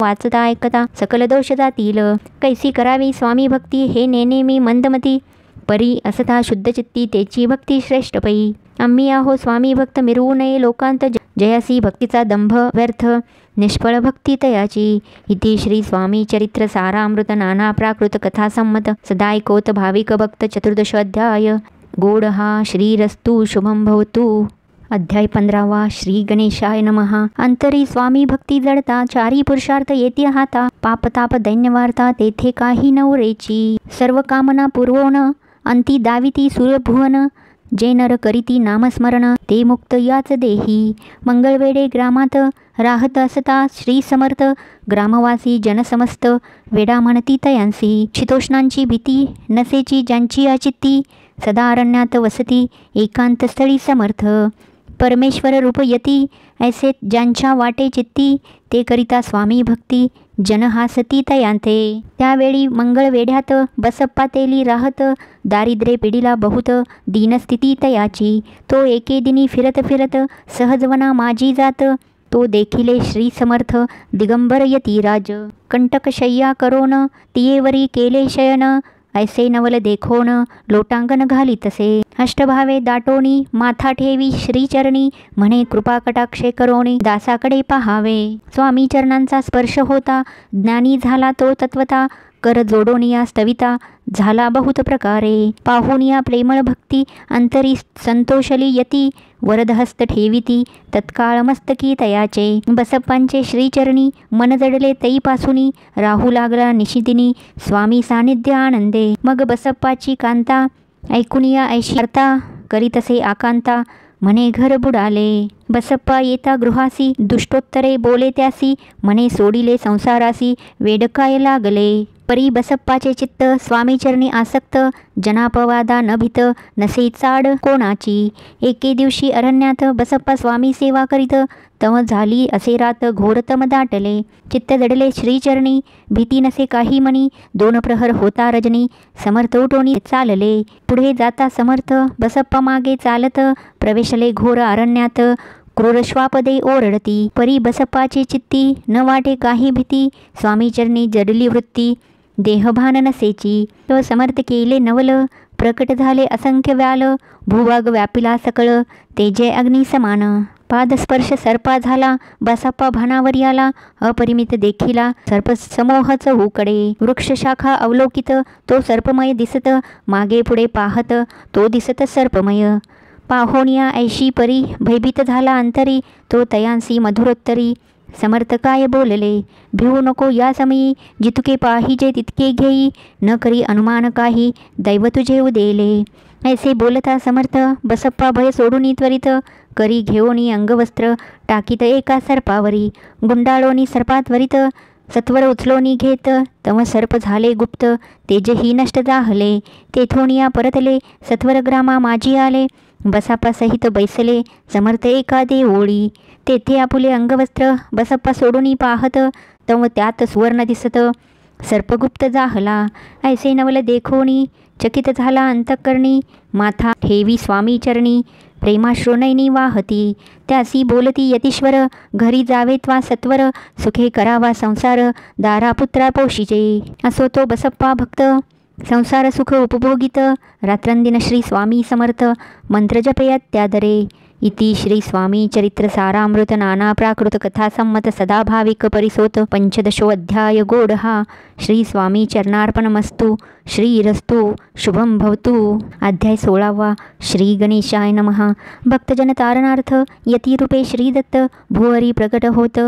वाचता ऐकता सकल दोष जातील. कैसी करावी स्वामी भक्ती हे नेने मी मंदमती परी असता शुद्ध चित्ती तेची भक्ती श्रेष्ठ पै. आम्ही आहो स्वामी भक्त मिरवू नये लोकांत जयासी भक्तीचा दंभ व्यर्थ निष्फळ भक्ती तयाची. इति श्री स्वामी चरित्र सारामृत नाना प्राकृत कथा संमत सदा ऐकोत भाविक भक्त चतुर्दश अध्याय. गोड हा श्रीरस्तु शुभम भवतु. अध्याय 15. श्री गणेशाय नमः. अंतरी स्वामी भक्ती जडता चारी पुरुषार्थ येती हाता. पापताप दैन्यवार्ता तेथे काही नवरेची. सर्व कामना पुरवोन अंती दाविती सूर्यभुवन. जे नर करीती नामस्मरण ते मुक्त याच देही. मंगळवेडे ग्रामात राहत असता श्री समर्थ ग्रामवासी जनसमस्त वेडा म्हणती तयांसी. शीतोष्णांची भीती नसेची ज्यांची अचित्ती सदा अरण्यात वसती एकांत स्थळी समर्थ. परमेश्वर रूप यती ऐसे ज्यांच्या वाटे चित्ती ते करिता स्वामी भक्ती जन हासती तयांते. त्यावेळी मंगळवेढ्यात बसप्पा तेली राहत दारिद्र्ये पिढीला बहुत दीनस्थिती तयाची. तो एके दिनी फिरत फिरत सहजवना माझी जात. तो देखिले श्री समर्थ दिगंबर यती राज. कंटकशय्या करोन तियेवरी केले शयन ऐसे नवल देखोन लोटांगण घाली तसे. अष्टभावे दाटोनी माथा ठेवी श्रीचरणी म्हणे कृपा कटाक्षे करोनी दासाकडे पहावे. स्वामी चरणांचा स्पर्श होता ज्ञानी झाला तो तत्वता. कर जोडोनिया स्तविता झाला बहुत प्रकारे. पाहुनिया प्रेमळ भक्ती अंतरी संतोषली यती. वरदहस्त ठेविती तत्काळ मस्तकी तयाचे. बसप्पांचे श्रीचरणी मन जडले तईपासूनी राहू लागला निशिदिनी स्वामी सानिध्य आनंदे. मग बसप्पाची कांता ऐकुनिया ऐशी वार्ता करीतसे आकांता म्हणे घर बुडाले. बसप्पा येता गृहासी दुष्टोत्तरे बोले त्यासी म्हणे सोडिले संसारासी वेड काय लागले. परी बसप्पाचे चित्त स्वामीचरणी आसक्त जनापवादा न भीत नसे चाड कोणाची. एके दिवशी अरण्यात बसप्पा स्वामी सेवा करीत तव झाली असे रात घोरतम दाटले. चित्त जडले श्रीचरणी भीती नसे काही मनी. 2 प्रहर होता रजनी समर्थ उठोनी चालले. पुढे जाता समर्थ बसप्पा मागे चालत प्रवेशले घोर अरण्यात. क्रूर श्वापदे ओरडती परी बसप्पाची चित्ती न वाटे काही भीती. स्वामीचरणी जडली वृत्ती देहभान नसेची. तो समर्थ केले नवल प्रकट झाले असंख्य व्याल. भूभाग व्यापिला सकळ तेजे अग्नी समान. पादस्पर्श सर्पा झाला, बसप्पा भानावरी आला, अपरिमित देखिला सर्प समूहच उकडे. वृक्षशाखा अवलोकित तो सर्पमय दिसत, मागे पुढे पाहत तो दिसत सर्पमय. पाहोनिया ऐशी परी भयभीत झाला अंतरी, तो तयांसी मधुरोत्तरी. समर्थ काय बोलले, भिवू नको या समयी, जितके पाहिजे तितके घेई, न करी अनुमान काही, दैव तुझे उदेले. ऐसे बोलता समर्थ बसप्पा भय सोडून त्वरित, करी घेऊनी अंगवस्त्र टाकीत एका सर्पावरी. गुंडाळोनी सर्पात्वरित सत्वर उचलोनी घेत, तव सर्प झाले गुप्त तेजही नष्ट जाहले. तेथोनिया परतले सत्वर ग्रामा माझी आले, बसप्पा सहित बैसले समर्थ एका देवोळी. तेथे आपुले अंगवस्त्र बसप्पा सोडून पाहत, तव त्यात सुवर्ण दिसत सर्पगुप्त जाहला. ऐसे नवल देखोनी चकित झाला अंतःकरणी, माथा ठेवी स्वामी चरणी प्रेमाश्रुनयनी वाहती. त्यासी बोलती यतीश्वर, घरी जावे त्वा सत्वर, सुखे करावा संसार दारापुत्रा पोषिजे. असो तो बसप्पा भक्त संसार सुख उपभोगित, रात्रंदिन श्री स्वामी समर्थ मंत्र जपयात त्यादरे. इति श्री स्वामी चरित्र सारामृत नाना प्राकृत कथा संमत सदाभाविक परिसोत पंचदशो अध्याय गोडहा. श्री स्वामी चरणार्पणमस्तु. श्रीरस्तु शुभम भवतु. अध्याय 16वा. श्री गणेशाय नमः. भक्तजन तारणार्थ यतिरूपे श्रीदत्त भुवरी प्रकट होत,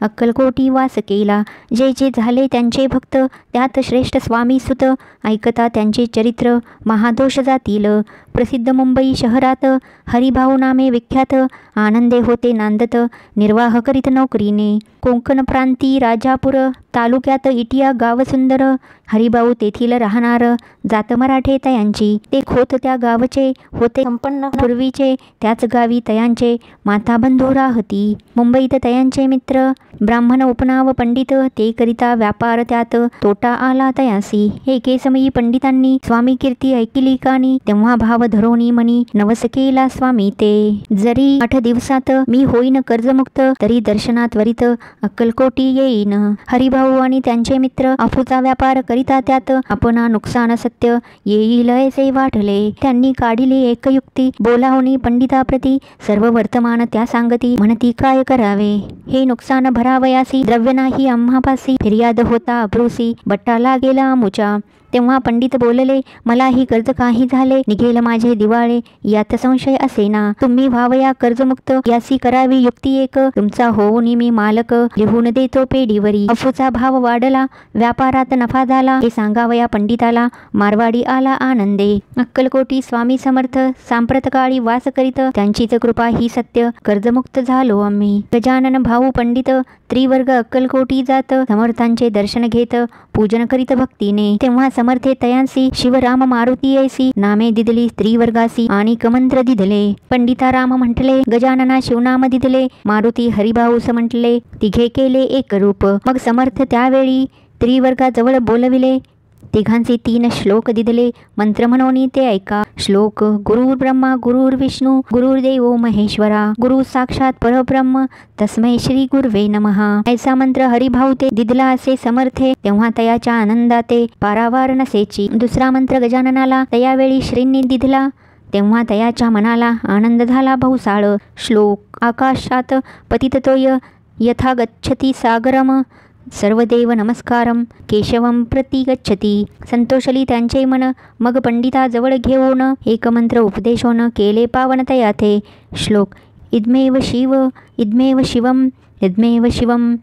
अक्कलकोटी वास केला. जे जे झाले त्यांचे भक्त, त्यात श्रेष्ठ स्वामी सुत, ऐकता त्यांचे चरित्र महादोष जातील. प्रसिद्ध मुंबई शहरात हरिभाऊ नामे विख्यात, आनंदे होते नांदत निर्वाह करीत नोकरीने. कोकण प्रांती राजापूर तालुक्यात इटिया गाव सुंदर, हरिभाऊ तेथील राहणार, जात मराठे तयांची. ते खोत त्या गावचे होते संपन्न पूर्वीचे, त्याच गावी तयांचे माता बंधू राहती. मुंबईत तयांचे मित्र ब्राह्मण उपनाव पंडित, ते करिता व्यापार त्यात तोटा आला तयासी. एके समयी पंडितांनी स्वामी कीर्ती ऐकिली कानी, तेव्हा भाव धरोनी मनी नवस केला स्वामी ते. जरी 8 दिवसात मी होईन कर्जमुक्त, तरी दर्शनात त्वरित अक्कलकोटी येईन. हरिभाऊ आणि त्यांचे मित्र अफूचा व्यापार करिता त्यात आपणा नुकसान सत्य येईल ऐसे वाटले. त्यांनी काढिली एक युक्ती, बोलावणी पंडिताप्रती सर्व वर्तमान त्या सांगती. म्हणती काय करावे, हे नुकसान भरावयासी, द्रव्य नाही आम्हापासी, फिर्याद होता अप्रूसी, बट्टा लागेला मुचा. तेव्हा पंडित बोलले, मलाही कर्ज काही झाले, निघेल माझे दिवाळे, यात संशय असेना. तुम्ही व्हावया कर्जमुक्त, यासी करावी युक्ती एक, तुमचा होऊन मी मालक, लिहून देतो पेढीवरी. अफूचा भाव वाढला, व्यापारात नफा झाला, हे सांगावया पंडिताला. मारवाडी आला आनंदे. अक्कलकोटी स्वामी समर्थ सांप्रतकाळी वास करीत, त्यांचीच कृपा ही सत्य, कर्जमुक्त झालो आम्ही. गजानन भाऊ पंडित त्रिवर्ग अक्कलकोटी जात, समर्थांचे दर्शन घेत पूजन करीत भक्तीने. तेव्हा समर्थे तयांसी शिवराम मारुती ऐसी नामे दिदली त्रिवर्गासी, आणि कमंत्र दिदले. पंडिता राम म्हटले, गजानना शिवनाम दिदले, मारुती हरिभाऊस म्हटले, तिघे केले एक रूप. मग समर्थ त्यावेळी त्रिवर्गाजवळ बोलविले, तिघांचे 3 श्लोक दिदले. मंत्र म्हणून ते ऐका. श्लोक. गुरुर् ब्रह्मा गुरुर्विष्णू गुरुर्देवो महेश्वरा, गुरु साक्षात परब्रह्म तस्मै श्री गुरवे नमः. ऐसा मंत्र हरिभाऊ ते दिदला असे समर्थे, तेव्हा तयाच्या आनंदाते पारावार नसेची. दुसरा मंत्र गजाननाला तयावेळी श्रींनी दिदला, तेव्हा तयाच्या मनाला आनंद झाला बहुसाळ. श्लोक. आकाशात पतिततोय यथा गच्छति सागरम, सर्वदेव नमस्कारम केशवम प्रति गच्छती. संतोषली त्यांचे मन. मग पंडिताजवळ घेऊन एक मंत्र उपदेशोन केले पावन तयाथे. श्लोक. इदमेव शिव इदमेव शिवम इदमेव शिवम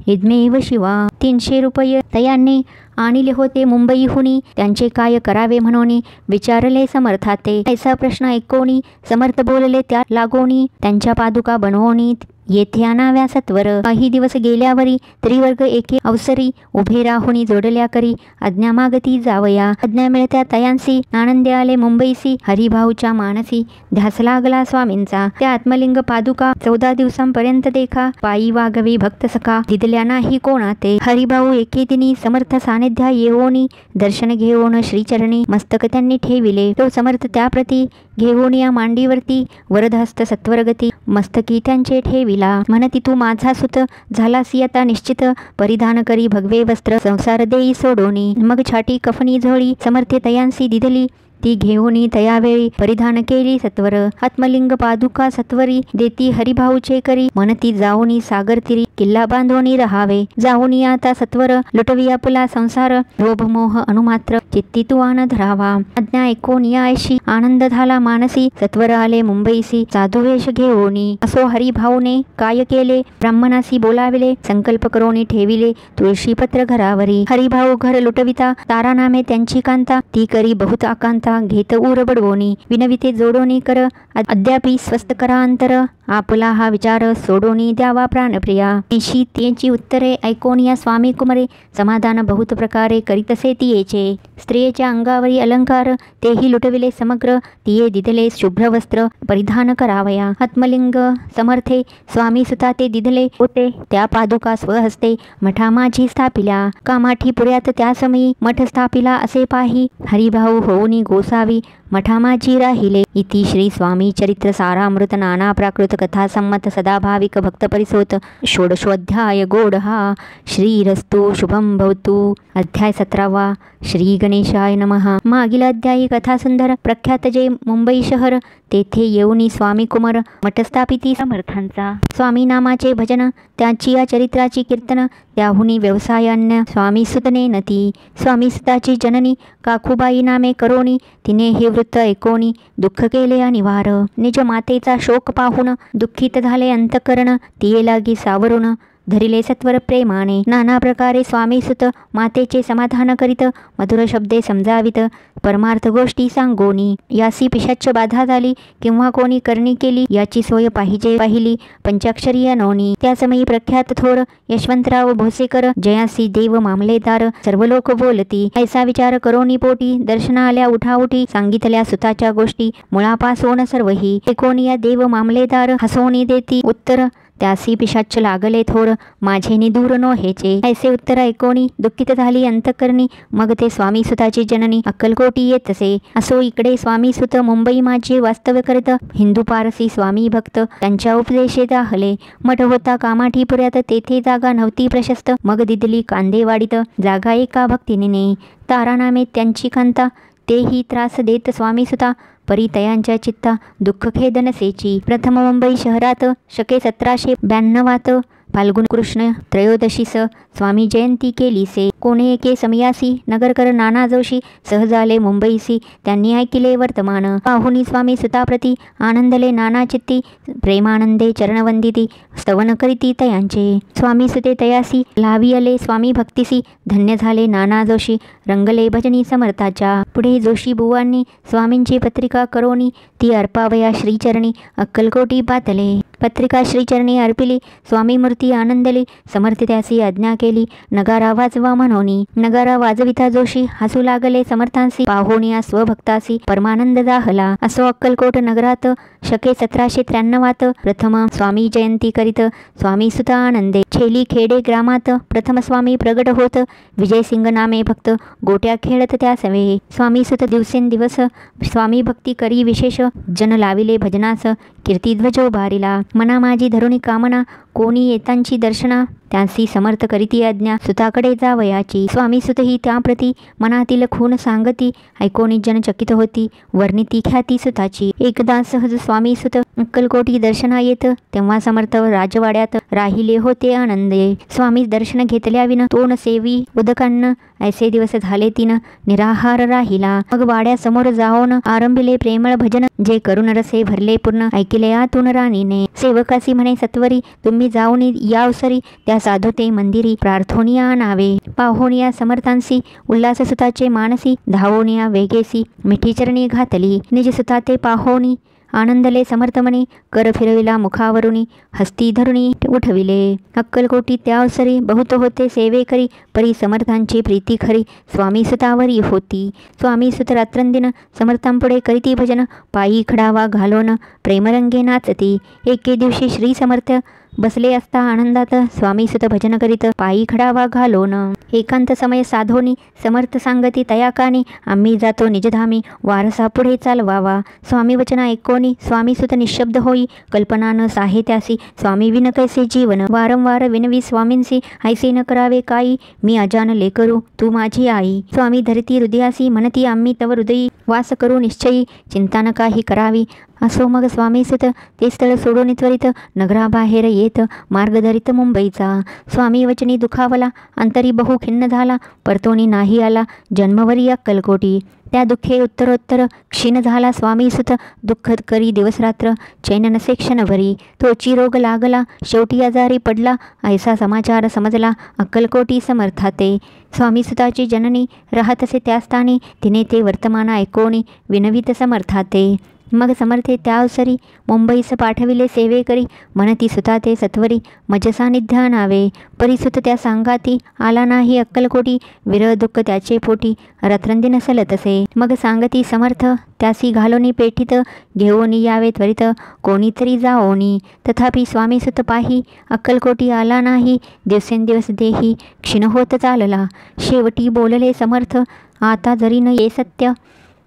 इदमेव शिवा. 300 रुपये तयांनी आणले होते मुंबईहुनी. त्यांचे काय करावे म्हणून विचारले समर्थाते. ऐसा प्रश्न ऐकोनी समर्थ बोलले त्या लागोनी, त्यांच्या पादुका बनवोनी येथे आणाव्या सत्वर. काही दिवस गेल्यावरी त्रिवर्ग एके अवसरी उभे राहुनी जोडल्या करी आज्ञा मागती जावया. आज्ञा मिळत्या तयांसी आनंदे आले मुंबईसी. हरिभाऊच्या मानसी ध्यास लागला स्वामींचा. त्या आत्मलिंग पादुका 14 दिवसांपर्यंत देखा, पायी वागवी भक्त सखा, दिदल्या नाही कोणाते. हरिभाऊ एके दिनी समर्थ सानिध्या येऊनी दर्शन घेऊन श्रीचरणी मस्तक त्यांनी ठेविले. तो समर्थ त्याप्रती घेऊन या मांडीवरती वरदहस्त सत्वरगती मस्तकी त्यांचे ठेविला. म्हणती, तू माझा सुत झालासी आता निश्चित, परिधान करी भगवे वस्त्र संसार देई सोडोनी. मग छाटी कफनी झोळी समर्थे तयांसी दिदली. ती घेऊनी तयावेळी परिधान केली सत्वर. आत्मलिंग पादुका सत्वरी देती हरिभाऊचे करी. म्हणती जाऊनी सागर तिरी किल्ला बांधोनी रहावे. जाऊनी आता सत्वर लुटवी आपला संसार. लोभमोह अनुमात्र चित्ती तू आनंद राहावा. आज्ञा ऐकून या ऐशी आनंद झाला मानसी. सत्वर आले मुंबईसी साधुवेश घेऊनी. असो हरिभाऊने काय केले ब्राह्मणासी बोलाविले. संकल्प करोनी ठेविले तुळशीपत्र घरावरी. हरिभाऊ घर लुटविता तारानामे त्यांची कांता. ती करी बहुत आकांता घेत उर बडवोनी. विनविते जोडोनी कर अद्यापि स्वस्त करा अंतर. आपला हा विचार सोडोनी द्यावा प्राणप्रिया. निशी त्यांची उत्तरे ऐकून या स्वामी कुमारे समाधान बहुत प्रकारे करीतसे तियेचे. स्त्रियेच्या अंगावरी अलंकार तेही लुटविले समग्र. तिये दिदले शुभ्र वस्त्र परिधान करावया. आत्मलिंग समर्थे स्वामी सुता ते दिदले होते. त्या पादुका स्वहस्ते मठा माझी स्थापिल्या. कामाठी पुऱ्यात त्या समयी मठ स्थापिला असे पाही. हरिभाऊ होऊनी गोसावी मठा माझी राहिले. इति श्री स्वामी चरित्र सारामृत नाना प्राकृत कथा संमत सदाभाविक भक्त परिसोत षोडशोऽध्याय गोडहा. श्रीरस्तु शुभम भवतु. अध्याय 17. श्री गणेशाय नमः. मागील अध्यायी कथा सुंदर प्रख्यात जे मुंबई शहर तेथे येऊनी स्वामी कुमार मठस्थापिती समर्थांचा स्वामी नामाचे भजन त्याची या चरित्राची कीर्तन त्याहुनी व्यवसायान्य स्वामी सुतने नती. स्वामी सुताची जननी काकुबाई नामे करोनी. तिने हे वृत्त ऐकोनी दुःख केले अनिवार. निज मातेचा शोक पाहून दुःखित झाले अंतकरण. तिये लागी सावरून धरिले सत्वर प्रेमाने. नाना प्रकारे स्वामी सुत मातेचे समाधान करीत मधुर शब्दे समजावित परमार्थ गोष्टी सांगोनी. यासी पिशाच्च बाधा झाली किंवा कोणी करणी केली याची सोय पाहिली पंचाक्षरी नोनी. त्यासमयी प्रख्यात थोर यशवंतराव भोसेकर जयासी देव मामलेदार सर्व लोक बोलती. ऐसा विचार करोनी पोटी दर्शना आल्या उठाउठी सांगितल्या सुताच्या गोष्टी मुळापासून सर्वही. कोणी या देव मामलेदार हसवणी देती उत्तर त्यासी पिशाच्च लागले थोर माझे निदूर नो हेचे. ऐसे उत्तर ऐकोनी दुःखित झाली अंतकरणी. मग ते स्वामी सुताची जननी अक्कलकोटी येतसे. असो इकडे स्वामी सुत मुंबई माझे वास्तव्य करीत हिंदू पारसी स्वामी भक्त त्यांच्या उपदेशे दाहले. मठ होता कामाठीपुऱ्यात तेथे जागा नव्हती प्रशस्त. मग दिदली कांदेवाडीत जागा एका भक्तिनीने. तारानामे त्यांची कांता तेही त्रास देत स्वामी सुता परी तयांच्या चित्ता दुःख खेदनसेची. प्रथम मुंबई शहरात शके 1792 फाल्गुन कृष्ण त्रयोदशीस स्वामी जयंती केलीसे. कोणे एके समयासी नगरकर नाना जोशी सहज आले मुंबईसी. त्यांनी ऐकिले वर्तमान पाहुनी स्वामी सुताप्रती आनंदले नाना चित्ती. प्रेमानंदे चरणवंदिती स्तवन करीती तयांचे. स्वामी सुते तयासी लावी आले स्वामी भक्तिसी. धन्य झाले नाना जोशी रंगले भजनी समर्थाच्या. पुढे जोशी बुवांनी स्वामींची पत्रिका करोनी ती अर्पावया श्रीचरणी अक्कलकोटी पातले. पत्रिका श्रीचरणी अर्पिली स्वामी मूर्ती आनंदली. समर्थ त्यासी आज्ञा केली नगारा वाजवा म्हणोनी. नगारा वाजविता जोशी हसू लागले समर्थांसी. पाहुनिया स्वभक्तासी परमानंद दाहला. असो अक्कलकोट नगरात शके 1793 प्रथम स्वामी जयंती करीत स्वामी सुता आनंदे. छेली खेडे ग्रामात प्रथम स्वामी प्रगट होत. विजयसिंग नामे भक्त गोट्या खेळत त्या सवे. स्वामी सुत दिवसेंदिवस स्वामी भक्ती करी विशेष. जन लाविले भजनास कीर्तिध्वजो बारिला. मना माझी धरुणी कामना कोणी येतांची दर्शना. त्यांसी समर्थ करीती आज्ञा सुताकडे जावयाची. स्वामी सुत ही त्याप्रती मनातील खून सांगती. ऐकोनी जन चकित होती वर्णिती ख्याती सुताची. एकदा सहज स्वामी सुत अक्कलकोटी दर्शना येत तेव्हा समर्थ राजवाड्यात राहिले होते आनंदे. स्वामी दर्शन घेतल्याविन तोंड सेवी उदकान्न ऐसे दिवस झाले तीन निराहार राहिला. मग वाड्यासमोर जाऊन आरंभिले प्रेमळ भजन जे करून रसे भरले पूर्ण. ऐकिले आतून राणीने. सेवकासी म्हणे सत्वरी तुम्ही जाऊन यावसरी त्या साधुते मंदिरी प्रार्थोनिया नावे. पाहोनिया समर्थांसी उल्हास सुताचे मानसी. धावोनिया वेगेसी मिठी चरणी घातली. निज सुता ते पाहोनी आनंदले समर्थमणी. कर फिरविला मुखावरुनी हस्ती धरुणी उठविले. अक्कलकोटी त्यावसरी बहुत होते सेवे करी. परी समर्थांची प्रीती खरी स्वामी सुतावरी होती. स्वामी सुत रात्रंदिन समर्थांपुढे करीती भजन. पायी खडावा घालोन प्रेमरंगे नाचती. एके दिवशी श्री समर्थ बसले असता आनंदात स्वामीसुत भजन करीत पायी खडावा घालोन. एकांत समय साधोनी समर्थ सांगती तयाकानी आम्ही जातो निजधामी वारसा पुढे चालवावा. स्वामी वचन ऐकोनी स्वामीसुत निशब्द होई कल्पना न साहे त्यासी स्वामी विन कैसे जीवन. वारंवार विनवी स्वामींसी ऐसे न करावे काही मी अजान लेकरू तू माझी आई. स्वामी धरती हृदयासी म्हणती आम्ही तव हृदयी वास करू निश्चयी चिंता न काही करावी. असो मग स्वामीसुत ते स्थळ सोडून त्वरित नगराबाहेर येत मार्ग धरित मुंबईचा. स्वामी वचनी दुखावला अंतरी बहु खिन्न झाला परतोनी नाही आला जन्मवरी अक्कलकोटी. त्या दुःखे उत्तरोत्तर क्षीण झाला स्वामीसुत दुःख करी दिवसरात्र चैन नसे क्षणभरी. तोची रोग लागला शेवटी आजारी पडला ऐसा समाचार समजला अक्कलकोटी समर्थाते. स्वामीसुताची जननी राहत असे त्या स्थानी तिने ते वर्तमान ऐकोनी विनवित समर्थाते. मग समर्थे त्या अवसरी मुंबईस पाठविले सेवे करी म्हणती सुता ते सत्वरी मज सानिध्य आणावे. परिसुत त्या सांगाती आला नाही अक्कलकोटी विरह दुःख त्याचे पोटी रात्रंदिन सलतसे. मग सांगती समर्थ त्यासी घालोनी पेठीत घेऊनी यावे त्वरित कोणीतरी जाओनी. तथापि स्वामीसुत पाही अक्कलकोटी आला नाही दिवसेंदिवस देही क्षीण होत चालला. शेवटी बोलले समर्थ आता जरी न ये सत्य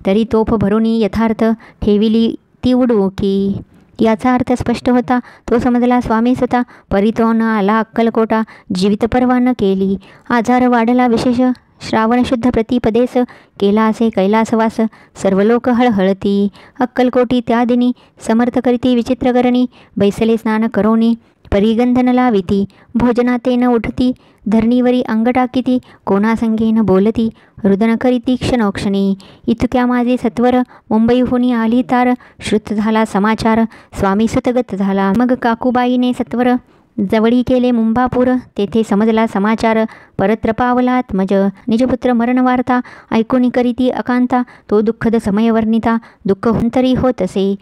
तरी तोफ भरुनी यथार्थ ठेविली ती उडू की. याचा अर्थ स्पष्ट होता तो समजला स्वामीसुता परी तो न आला अक्कलकोटा जीवित परवा न केली. आजार वाढला विशेष श्रावण शुद्ध प्रतिपदेस केला असे कैलासवास सर्व लोक हळहळती. अक्कलकोटी त्या दिनी समर्थ करीती विचित्र करणी बैसले स्नान करोनी परिगंधन लाविती भोजनातेन उठती धरणीवरी अंग टाकीती कोणासंगेन बोलती रुदन करीती क्षणोक्षणी. इतक्या माझे सत्वर मुंबईहून आली तार श्रुत झाला समाचार स्वामी सुतगत झाला. मग काकूबाईने सत्वर जवळी केले मुंबापूर तेथे समजला समाचार परत्र पावलात्मज निजपुत्र मरण वार्ता ऐकून करीती अकांता तो दुःखद समय वर्णिता दुःख हुंतरी होत असे.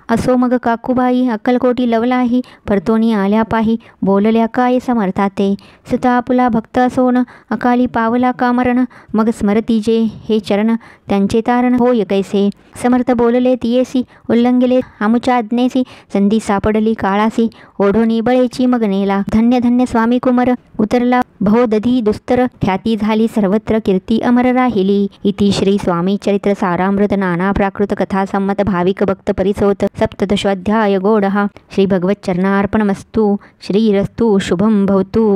असो मग काकूबाई अक्कलकोटी लवलाही परतोनी आल्या पाही बोलल्या काय समर्थाते. सुता आपुला भक्त असोन अकाली पावला का मरण मग स्मरती जे हे चरण त्यांचे तारण होय कैसे. समर्थ बोलले तियेसी उल्लंघिले आमुच्या आज्ञेसी संधी सापडली काळासी ओढोनी बळेची मग नेला. धन्य धन्य स्वामी कुमर उतरला भवदधी दुस्तर ख्याती झाली सर्वत्र कीर्ती अमर राहिली. इति श्री स्वामी चरित्र सारामृत नाना प्राकृत कथा संमत भाविक भक्त परिसोत सप्तदशोऽध्याय गौडः. श्री भगवत चरणार्पणमस्तु. श्रीरस्तु शुभम भवतु.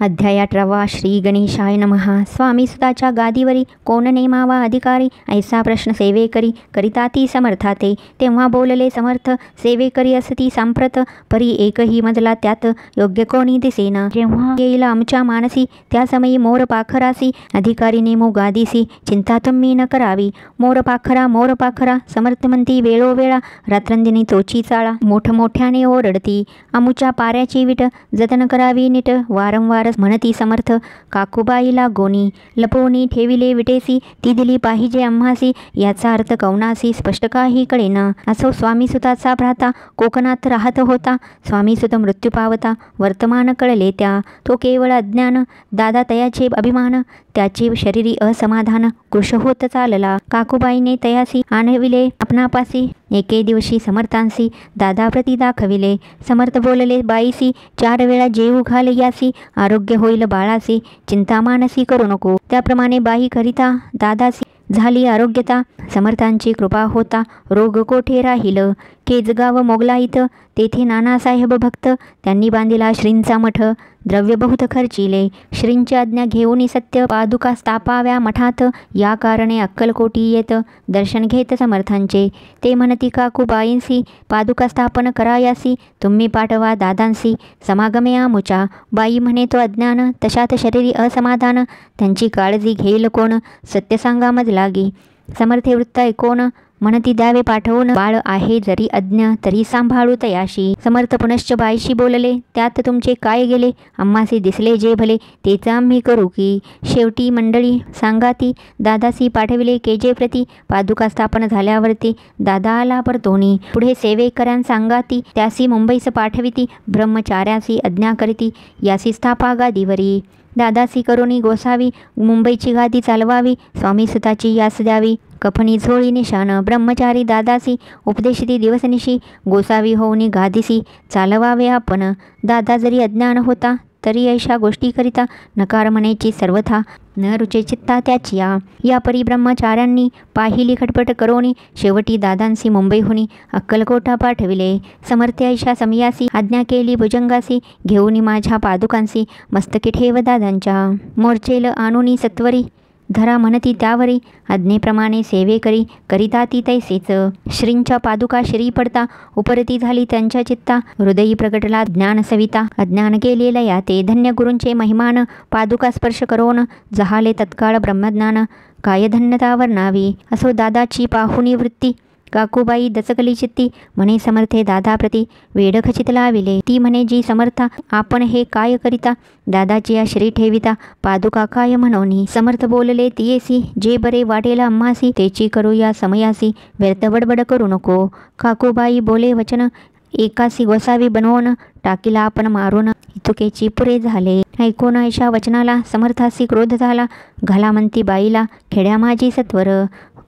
अध्याय 18 श्री गणेशाय नमः. स्वामी सुताच्या गादीवरी कोण नेमावा अधिकारी ऐसा प्रश्न सेवेकरी करिताती समर्थाते. तेव्हा बोलले समर्थ सेवेकरी असती सांप्रत परी एकही मजला त्यात योग्य कोणी दिसेना. जेव्हा येईल आमच्या मानसी त्या समयी मोर पाखरासी अधिकारी नेमू गादीसी चिंता तुम्ही न करावी. मोर पाखरा समर्थ म्हणती वेळोवेळा रात्रंदिनी तोची चाळा मोठमोठ्याने ओरडती. आमुच्या पाऱ्याची विट जतन करावी नीट वारंवार म्हणती समर्थ. काकूबाईला गोनी लपवणी ठेविले विटेसी ती दिली पाहिजे आम्हासी याचा अर्थ कौनासी स्पष्ट काही कळेना. असो स्वामीसुताचा भ्राता कोकणात राहत होता स्वामीसुत मृत्यू पावता वर्तमान कळले त्या. तो केवळ अज्ञान दादा तयाचे अभिमान त्याचे शरीरी असमाधान कृश होत चालला. काकूबाईने तयासी आणविले आपणापासी एके दिवशी समर्थांसी दादाप्रती दाखविले. समर्थ बोलले बाईसी 4 वेळा जेवू घाल यासी आरोग्य होईल बाळासी चिंता मानसी करू नको. त्याप्रमाणे बाई करिता दादासी झाली आरोग्यता. समर्थांची कृपा होता रोग कोठे राहिलं. केजगाव मोगलाईत तेथे नानासाहेब भक्त त्यांनी बांधिला श्रींचा मठ. द्रव्य बहुत खर्चिले. श्रींची आज्ञा घेऊन सत्य पादुका स्थापाव्या मठात. या कारणे अक्कलकोटी येत दर्शन घेत समर्थांचे. ते म्हणती काकूबाईंसी पादुका स्थापन करायासी तुम्ही पाठवा दादांसी समागमे आमुच्या. बाई म्हणे तो अज्ञान तशात शरीरी असमाधान त्यांची काळजी घेईल कोण सत्य सांगा मज लागी. समर्थे वृत्त ऐकोन म्हणती द्यावे पाठवून बाळ आहे जरी अज्ञ तरी सांभाळू तयाशी. समर्थ पुनश्च बाईशी बोलले त्यात तुमचे काय गेले आम्हासी दिसले जे भले तेच आम्ही करू की. शेवटी मंडळी सांगाती दादासी पाठविले केजे प्रती. पादुका स्थापन झाल्यावरती दादा आला परतोनी. पुढे सेवेकऱ्यां सांगाती त्यासी मुंबईस पाठविती ब्रह्मचार्यासी आज्ञा करीती यासी स्थापा गादीवरी. दादासी करोनी गोसावी मुंबईची गादी चालवावी स्वामी सुताची यास द्यावी. कफनी झोळी निशान ब्रह्मचारी दादासी उपदेशिती दिवसनिशी गोसावी होऊनी गादिसी चालवावे आपण. दादा जरी अज्ञान होता तरी ऐशा गोष्टीकरिता नकार म्हणायची सर्वथा न रुचे चित्ता त्याची. या परिब्रह्मचार्यांनी पाहिली खटपट करोनी शेवटी दादांसी मुंबईहुनी अक्कलकोटा पाठविले. समर्थ ऐशा समयासी आज्ञा केली भुजंगासी घेऊनी माझ्या पादुकांसी मस्तकी ठेव दादांच्या. मोर्चेल आणुनी सत्वरी धरा म्हणती त्यावरी आज्ञेप्रमाणे सेवे करिता ती तैसेच. श्रींच्या पादुका श्री पडता उपरती झाली त्यांच्या चित्ता. हृदयी प्रगटला ज्ञान सविता अज्ञान केलेलं याते. धन्य गुरूंचे महिमान पादुका स्पर्श करोन जहाले तत्काळ ब्रह्मज्ञान. काय धन्यता वर्णावी असो दादाची पाहुनी वृत्ती. काकूबाई दचकली चित्ती म्हणे समर्थे दादाप्रती वेड खचित लाविले. ती म्हणे जी समर्था आपण हे काय करिता दादाची या श्री ठेविता पादुका काय म्हणोनी. समर्थ बोलले तियेसी जे बरे वाटेला अम्हासी तेची करू या समयासी व्यर्थ बडबड करू नको. काकूबाई बोले वचन एकासी गोसावी बनवून टाकीला आपण मारून इतुकेची पुरे झाले. ऐकून ऐशा वचनाला समर्थासी क्रोध झाला. घाला म्हणती बाईला खेड्या माझी सत्वर.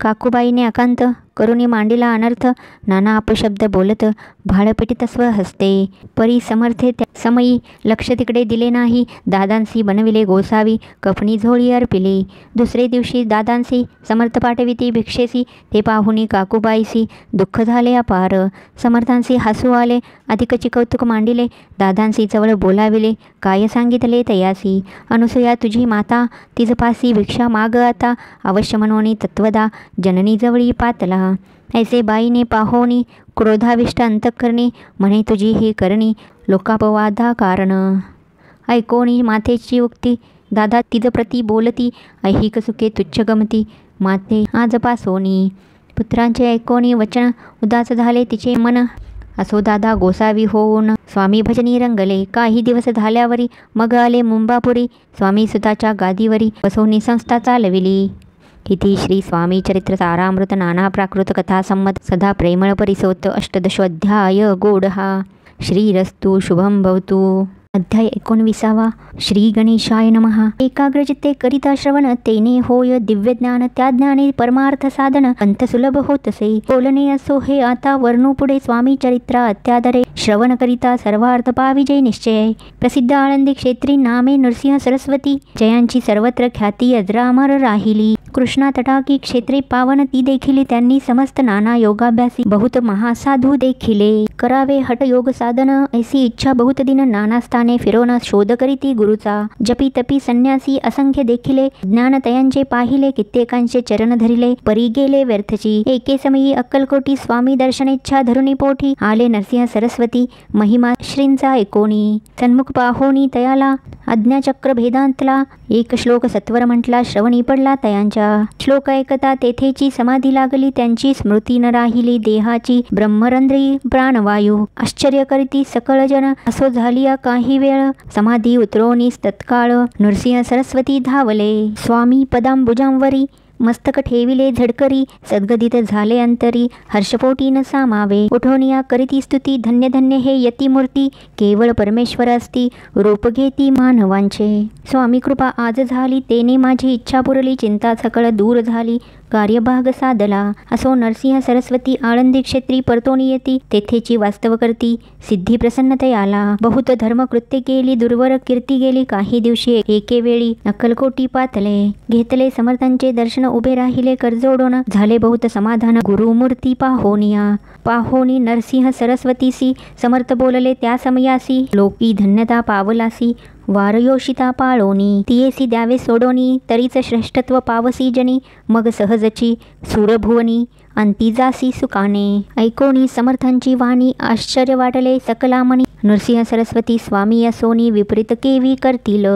काकूबाईने अकांत करुणी मांडीला अनर्थ नाना अपशब्द बोलत भाडपिटीत स्व हसते. परी समर्थे त्या समयी लक्ष तिकडे दिले नाही. दादांसी बनविले गोसावी कफनी झोळी अर्पिली. दुसरे दिवशी दादांसी समर्थ पाठविती भिक्षेसी ते पाहुनी काकूबाईसी दुःख झाले अपार. समर्थांसी हसू आले अधिकची कौतुक मांडिले. दादांसी जवळ बोलाविले काय सांगितले तयासी. अनुसया तुझी माता तिजपासी भिक्षा माग आता अवश्य मनोनी तत्वदा जननी जवळी पातला. ऐसे बाईने पाहोनी क्रोधाविष्ट अंतःकरणी म्हणे तुझी ही करणी लोकापवादा कारण. ऐकोणी मातेची उक्ती दादा तिजप्रती बोलती ऐहिक सुखे तुच्छ गमती माते आजपासोनी. पुत्रांचे ऐकोणी वचन उदास झाले तिचे मन. असो दादा गोसावी होऊन स्वामी भजनी रंगले. काही दिवस झाल्यावरी मग आले मुंबापुरी स्वामी सुताच्या गादीवरी बसवणी संस्था चालविली. इति श्री स्वामी चरित्र सारामृत नाना प्राकृत कथा संमत सदा प्रेमळ परिसोत अष्टदशोऽध्याय गोडहा. श्रीरस्तु शुभम भवतु. अध्याय 19. श्री गणेशाय नमः. एकाग्रचित्ते करिता श्रवण तेने होय दिव्य ज्ञान. त्या ज्ञाने परमार्थ साधन अंत सुलभ होतसे. बोलणे असो हे आता वर्णू पुढे स्वामी चरित्रा अत्यादरे. श्रवण करिता सर्वार्थ पाविजय निश्चय. प्रसिद्ध आळंदी क्षेत्री नामे नृसिंह सरस्वती जयांची सर्वत्र ख्याती अजरामर राहिली. कृष्णा तटाकी क्षेत्रे पावन ती देखिली. त्यांनी समस्त नाना योगाभ्यासी बहुत महासाधू देखिले. करावे हठ योग साधन ऐसी इच्छा बहुत दिन नाना स्थाने फिरवून शोध करीती गुरुचा. जपी तपी संन्यासी असंख्य देखिले. ज्ञान तयांचे पाहिले कित्येकांचे चरण धरिले. परी गेले व्यर्थची. एके समयी अक्कलकोटी स्वामी दर्शनेच्छा धरुणी पोठी आले नरसिंह सरस्वती महिमा श्रींचा ऐकोणी. सन्मुख पाहोनी तयाला आज्ञाचक्र भेदांतला. एक श्लोक सत्वर म्हटला श्रवणी पडला तयांच्या. श्लोक ऐकता तेथेची समाधी लागली. त्यांची स्मृती न राहिली देहाची. ब्रह्मरंध्री प्राणवायू आश्चर्य करीती सकळ जन. असो झालिया काही वेळ समाधी उतरोनीस तत्काळ नृसिंह सरस्वती धावले. स्वामी पदांबुजांवरी मस्तक ठेविले झडकरी. सद्गदित झाले अंतरी हर्षपोटी न सामावे. उठवनिया करीती स्तुती धन्य धन्य हे यतिमूर्ती. केवळ परमेश्वर असती रूप घेती मानवांचे. स्वामी कृपा आज झाली तेने माझी इच्छा पुरली. चिंता सकळ दूर झाली कार्यभाग साधला. असो नरसिंह सरस्वती आळंदी क्षेत्री परतोनी येती. तेथेची वास्तव करती सिद्धी प्रसन्नतयाला. बहुत धर्मकृत्य केली दुर्वर कीर्ती गेली. काही दिवशी एके वेळी अक्कलकोटी पातले. घेतले समर्थांचे दर्शन उभे राहिले करजोडून. झाले बहुत समाधान गुरुमूर्ती पाहोनिया. पाहोनी नरसिंह सरस्वतीसी समर्थ बोलले त्या समयासी. लोकी धन्यता पावलासी वारयोषिता पाळोनी. तियेसी द्यावे सोडोनी तरीच श्रेष्ठत्व पावसी जनी. मग सहजची सुरभुवनी अंतिजासी सुकाने. ऐकोणी समर्थांची वाणी आश्चर्य वाटले सकलामणी. नृसिंह सरस्वती स्वामी असोनी विपरीत केवी करतील.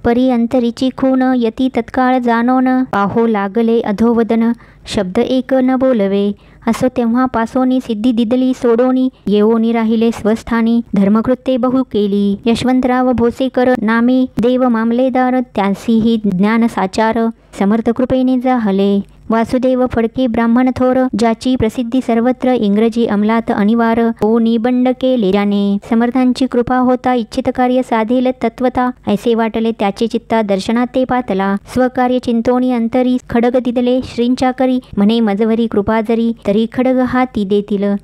परी अंतरीची खून यती तत्काळ जाणोन. पाहो लागले अधोवदन शब्द एक न बोलवे. असो तेव्हा पासोनी सिद्धी दिदली सोडोनी. येवोनी राहिले स्वस्थानी धर्मकृत्ये बहु केली. यशवंतराव भोसेकर नामे देव मामलेदार. त्यासीही ज्ञान साचार समर्थ कृपेने जाहले. वासुदेव फडके ब्राह्मण थोर, ज्याची प्रसिद्धी सर्वत्र इंग्रजी अंमलात अनिवार्य हो निबंड केले. ज्याने समर्थांची कृपा होता इच्छित कार्य साधेल तत्वता, ऐसे वाटले त्याचे चित्ता दर्शनात ते पातला. स्वकार्य चिंतोनी अंतरी खडग दिदले श्रींच्या करी, म्हणे मजवरी कृपा जरी तरी खडग हाती देतील.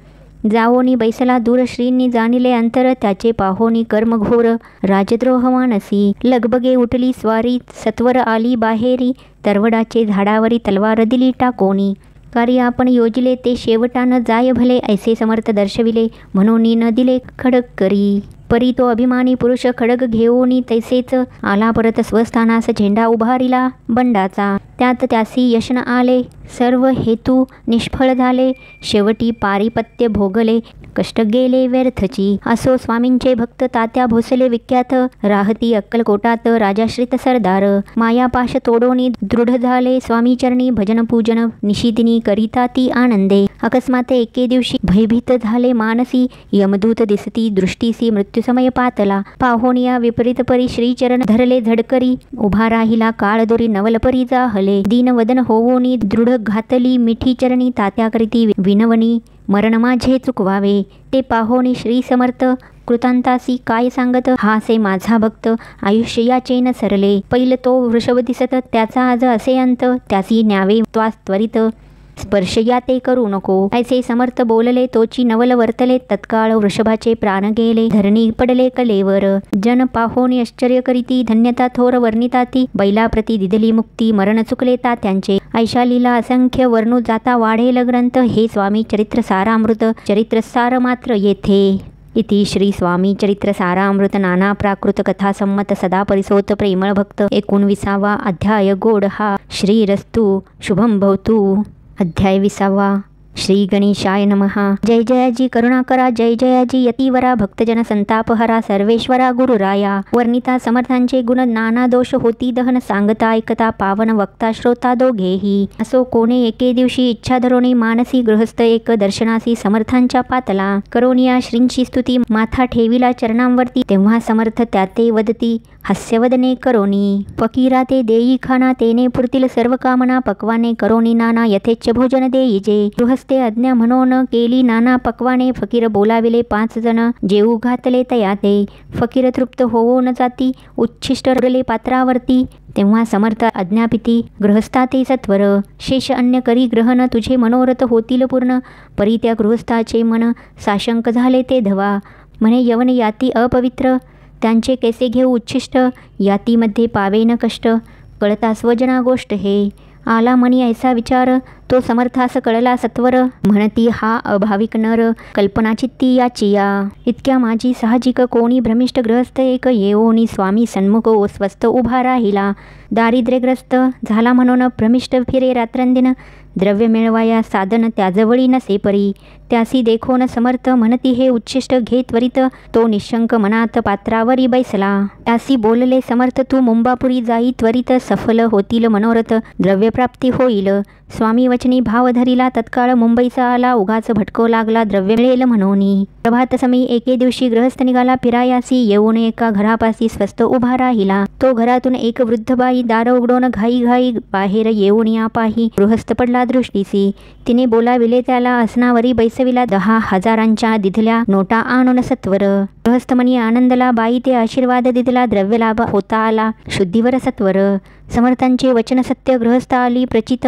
जावोनी बैसला दूर श्रींनी जाणिले अंतर, त्याचे पाहोनी कर्म घोर राजद्रोह मानसी. लगबगे उठली स्वारी सत्वर आली बाहेरी, तरवडाचे झाडावरी तलवार दिली टाकोनी. कार्य आपण योजिले ते शेवटान जाय भले, ऐसे समर्थ दर्शविले म्हणून न दिले खडग करी. परी तो अभिमानी पुरुष खडग घेऊनी तैसेच आला परत स्वस्थानास, झेंडा उभारिला बंडाचा. त्यात त्यासी यश न आले, सर्व हेतू निष्फळ झाले. शेवटी पारिपत्य भोगले, कष्ट गेले व्यर्थची. असो स्वामींचे भक्त तात्या भोसले विख्यात, राहती अक्कलकोटात राजाश्रित सरदार. मायापाश तोडोनी दृढ झाले स्वामी चरणी, भजन पूजन निशिदिनी करिता ती आनंदे. अकस्मात एके दिवशी भयभीत झाले मानसी, यमदूत दिसती दृष्टीसी मृत्यूसमय पातला. पाहोनिया विपरीत परी श्रीचरण धरले झडकरी, उभा राहिला काळदोरी नवलपरी जाहले. दीनवदन होवोनी दृढ घातली मिठी चरणी, तात्याकरिती विनवणी मरण माझे चुकवावे. ते पाहोनी श्री समर्थ कृतांतासी काय सांगत, हासे माझा भक्त आयुष्य याचे न सरले. पैल तो वृषभ दिसत त्याचा आज असे अंत, त्यासी न्यावे त्वास त्वरित स्पर्श या ते करू नको. ऐसे समर्थ बोलले तोची नवल वर्तले, तत्काळ वृषभाचे प्राण गेले धरणी पडले कलेवर. जन पाहोनी आश्चर्य करीती धन्यता थोर वर्णिताती, बैलाप्रती दिदली मुक्ती मरण चुकले तात्यांचे. ऐशालीला असंख्य वर्णू जाता वाढेल ग्रंथ, हे स्वामी चरित्र सारामृत चरित्र सार मात्र येथे. इति श्री स्वामी चरित्र सारामृत नाना प्राकृत कथा संमत सदा परिसोत प्रेमळ भक्त 19वा अध्याय गोड हा. श्रीरस्तु शुभम भवतु. अध्याय 20. श्री गणेशाय नमः. जय जयाजी करुणाकरा, जय जयाजी यतीवरा, भक्तजन संतापहरा, सर्वेश्वरा गुरुराया. वर्णिता समर्थांचे गुण नाना दोष होती दहन, सांगता ऐकता पावन वक्ता श्रोता दोघेही. असो कोणे एके दिवशी इच्छा धरोनी मानसी, गृहस्थ एक दर्शनासी समर्थांच्या पातला. करोनिया श्रींची स्तुती माथा ठेविला चरणांवरती, तेव्हा समर्थ त्याते वदती हास्यवदने करोनी. फकीरा ते देई खाना, तेने पुरतील सर्व कामना, पक्वाने करोनी नाना यथेच्छ भोजन देईजे. गृहस्थे आज्ञा म्हणून केली नाना पक्वाने, फकीर बोलाविले 5 जण जेऊ घातले तयाते. फकीर तृप्त होवो न जाती, उच्छिष्ट रगले पात्रावरती. तेव्हा समर्थ आज्ञापिती गृहस्थाते सत्वर, शेष अन्य करी ग्रहण, तुझे मनोरथ होतील पूर्ण. परी त्या गृहस्थाचे मन साशंक झाले ते धवा, म्हणे यवन याती अपवित्र, त्यांचे कैसे घेऊ उच्छिष्ट. यातीमध्ये पावेन कष्ट, कळता स्वजना गोष्ट हे. आला मनी ऐसा विचार, तो समर्थास कळला सत्वर. म्हणती हा अभाविक नर, कल्पना चित्ती याची या. इतक्या माझी साहजिक कोणी भ्रमिष्ट ग्रहस्थ एक, येओनी स्वामी सन्मुख स्वस्त उभा राहिला. दारिद्र्यग्रस्त झाला म्हणून भ्रमिष्ट फिरे रात्रंदिन, द्रव्य मिळवाया साधन त्याजवळी नसे परी. त्यासी देखोन समर्थ म्हणती हे उच्छिष्ट घे त्वरित, तो निशंक मनात पात्रावरी बैसला. त्यासी बोलले समर्थ तू मुंबापुरी जाई त्वरित, सफल होतील मनोरथ द्रव्यप्राप्ती होईल. स्वामी वचनी भाव धरिला, तत्काळ मुंबईचा आला. उगाच भटको लागला द्रव्य मिळेल म्हणूनी. प्रभात समी एके दिवशी गृहस्थ निघाला फिरायासी, येऊन एका घरापासी स्वस्त उभा राहिला. तो घरातून एक वृद्ध बाई दार उघडून घाई घाई बाहेर येऊन या पाही. गृहस्थ पडला दृष्टीसी, तिने बोलाविले त्याला, आसनावरी बैसविला. 10,000 दिधल्या नोटा आणून सत्वर. गृहस्थमनी आनंदला, बाई ते आशीर्वाद दिदला. द्रव्यलाभ होता आला शुद्धीवर सत्वर. समर्थांचे वचन सत्य गृहस्थ आली प्रचित,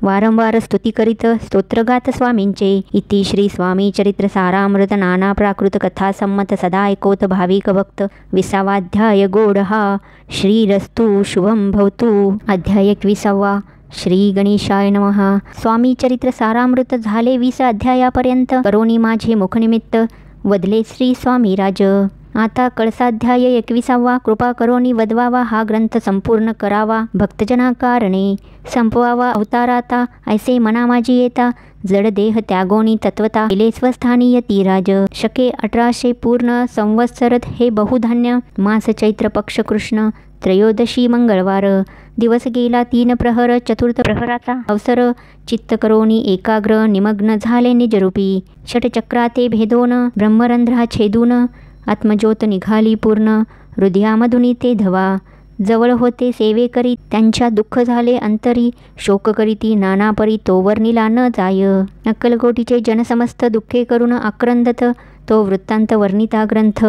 वारंवार स्तुती करीत स्तोत्रगात स्वामींचे. इति श्री स्वामी चरित्र सारामृत नाना प्राकृत कथा संमत सदा ऐकोत भाविक भक्त 20वाध्याय गोड हा. श्रीरस्तु शुभम भवतु. अध्याय 21. श्री गणेशाय नमः. स्वामी चरित्र सारामृत झाले 20 अध्यायापर्यंत. करोनी माझे मुखनिमित्त वदले श्री स्वामी राज. आता कळसाध्याय 21. कृपा करोनी वदवावा, हा ग्रंथ संपूर्ण करावा. भक्तजना कारणे संपवावा अवताराता, ऐसे मना माझी येता. जड देह त्यागोनी तत्वता, केले स्वस्थानी यतीराज. शके 1800 पूर्ण संवत्सरत हे बहुधान्य. मास चैत्र पक्ष कृष्ण त्रयोदशी मंगळवार. दिवस गेला 3 प्रहर, चतुर्थ प्रहराचा अवसर. चित्त करोनी एकाग्र निमग्न झाले निजरूपी. षटचक्राते भेदोन ब्रह्मरंध्रा छेदून, आत्मज्योत निघाली पूर्ण. हृदयामधुनी ते धवा. जवळ होते सेवे करी त्यांच्या दुःख झाले अंतरी, शोक करीती नाना परी तो वर्णिला न जाय. अक्कलकोटीचे जनसमस्त दुःखे करून आक्रंदत, तो वृत्तांत वर्णिता ग्रंथ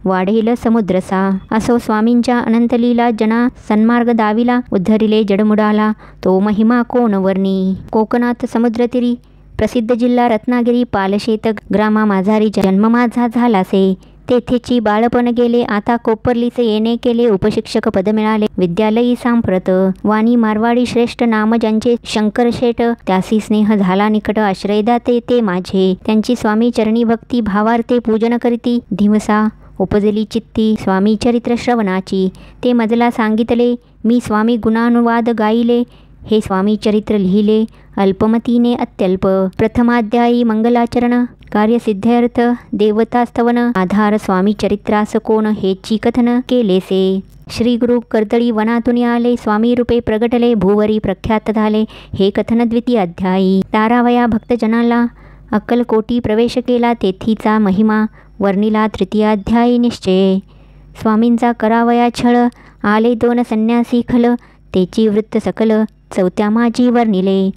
वाढेल समुद्रसा. असो स्वामींच्या अनंतलीला जना सन्मार्ग दाविला, उद्धरिले जडमुडाला तो महिमा कोण वर्णी. कोकणात समुद्रतीरी प्रसिद्ध जिल्हा रत्नागिरी, पालशेत ग्रामा माझारी जन्म माझा झालासे. तेथेची बाळपण गेले आता कोपर्लीचे येणे केले, उपशिक्षक पद मिळाले विद्यालयी सांप्रत. वाणी मारवाडी श्रेष्ठ नाम ज्यांचे शंकर शेठ, त्यासी स्नेह झाला निकट आश्रय दाते ते माझे. त्यांची स्वामी चरणी भक्ती भावार्थे पूजन करीती, धिवसा उपजली चित्ती स्वामी चरित्र श्रवणाची. ते मजला सांगितले मी स्वामी गुणानुवाद गाईले, हे स्वामी चरित्र लिहिले अल्पमतीने अत्यल्प. प्रथमाध्यायी मंगलाचरण, कार्यसिद्ध्यर्थ देवतास्तवन, आधार स्वामी चरित्रास कोण हेची कथन केलेसे. श्री गुरु कर्दळी वनातून आले, स्वामी रूपे प्रगटले भूवरी प्रख्यात झाले, हे कथन द्वितीय अध्यायी. 12व्या भक्तजनाला अक्कलकोटी प्रवेश केला, तेथीचा महिमा वर्णिला तृतीयाध्यायी निश्चय. स्वामींचा करावया छळ, आले 2 संन्यासी खल, तेची वृत्त सकल 4थ्या माजी वर्णिले.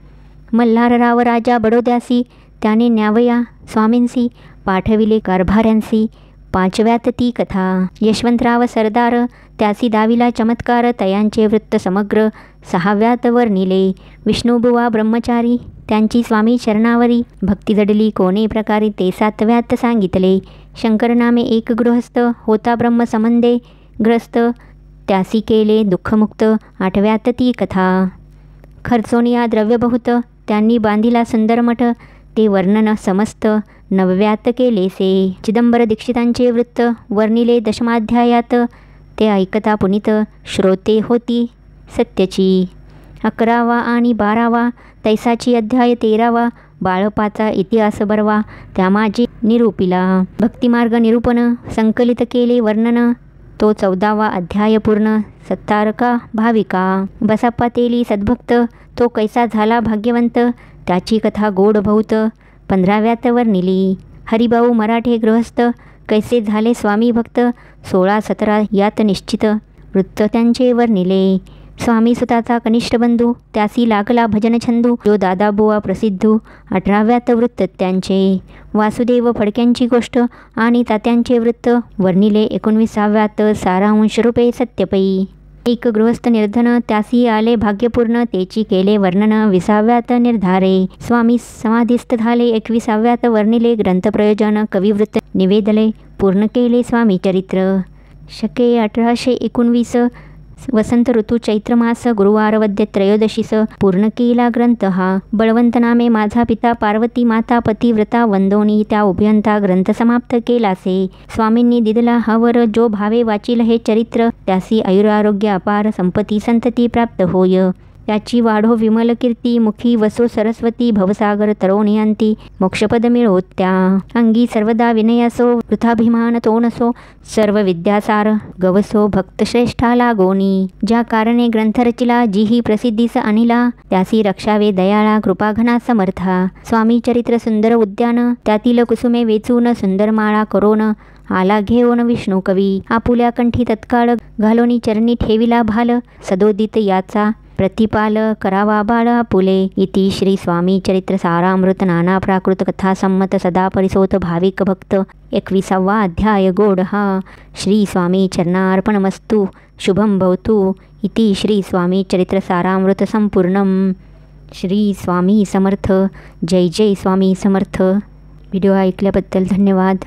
मल्हारराव राजा बडोद्यासी, त्याने न्यावया स्वामींसी, पाठविले कारभाऱ्यांसी 5व्यात ती कथा. यशवंतराव सरदार, त्यासी दाविला चमत्कार, तयांचे वृत्त समग्र 6व्यात वर्णिले. विष्णुबुवा ब्रह्मचारी, त्यांची स्वामी चरणावरी भक्ती जडली कोणे प्रकारे, ते 7व्यात सांगितले. शंकर नामे एक गृहस्थ, होता ब्रह्मसंबंधे ग्रस्त, त्यासी केले दुःखमुक्त 8व्यात ती कथा. खर्चोनिया द्रव्य बहुत, त्यांनी बांधिला सुंदर मठ, ते वर्णन समस्त 9व्यात केलेसे. चिदंबर दीक्षितांचे वृत्त वर्णिले 10माध्यायात, ते ऐकता पुनीत श्रोते होती सत्यची. 11वा आणि 12वा तैसाची अध्याय 13वा, बाळपाचा इतिहास बरवा त्यामाजी निरूपिला. भक्तिमार्ग निरूपण संकलित केले वर्णन, तो 14वा अध्याय पूर्ण. सत्तारका भाविका, बसाप्पा तेली सद्भक्त, तो कैसा झाला भाग्यवंत, त्याची कथा गोड बहुत 15व्यात वर्णिली. हरिभाऊ मराठे गृहस्थ, कैसे झाले स्वामी भक्त 16-17 यात निश्चित वृत्त त्यांचे वर्णिले. स्वामी सुताचा कनिष्ठ बंधू, त्यासी लागला भजन छंदू, जो दादाबुवा प्रसिद्धू 18व्यात वृत्त त्यांचे. वासुदेव फडक्यांची गोष्ट आणि तात्यांचे वृत्त वर्णिले 19व्यात सारांश रूपे सत्यपई. एक गृहस्थ निर्धन, त्यासी आले भाग्यपूर्ण, तेची केले वर्णन 20व्यात निर्धारे. स्वामी समाधिस्थ झाले 21व्यात वर्णिले. ग्रंथप्रयोजन कविवृत्त निवेदले पूर्ण केले स्वामी चरित्र. शके 1819 वसंत ऋतू चैत्रमास गुरुवार वद्य त्रयोदशीस पूर्ण केला ग्रंथ हा. बळवंत नामे माझा पिता, पार्वती माता पतिव्रता वंदोनी, त्या उभयंता ग्रंथ समाप्त केलासे. स्वामींनी दिदला हवर, जो भावे वाचिल हे चरित्र, त्यासी आयुरारोग्य अपार संपत्ती संतती प्राप्त होय. त्याची वाढो विमल कीर्ती, मुखी वसो सरस्वती, भवसागर तरोनियंती मोक्षपद मिळो त्या. अंगी सर्वदा विनयासो, वृथाभिमान तो नसो, सर्व विद्यासार गवसो भक्तश्रेष्ठा लागोनी. ज्या कारणे ग्रंथ रचिला, जी ही प्रसिद्धीस आणिला, त्यासी रक्षावे दयाळा कृपाघना समर्था. स्वामी चरित्र सुंदर उद्यान, त्यातील कुसुमे वेचून सुंदर माळा करोन, आला घेऊन विष्णू कवी. आपुल्या कंठी तत्काळ घालोनी चरणी ठेविला भाल, सदोदित याचा प्रतिपाल करावा बाळ आपुले. इति श्री स्वामी चरित्र सारामृत नाना प्राकृत कथा संमत सदा परिसोत भाविक भक्त 21वा अध्याय गोड हा. श्री स्वामी चरणार्पणमस्तु. शुभम भवतु. इति श्री स्वामी चरित्र सारामृत संपूर्णम. श्री स्वामी समर्थ. जय जय स्वामी समर्थ. व्हिडिओ ऐकल्याबद्दल धन्यवाद.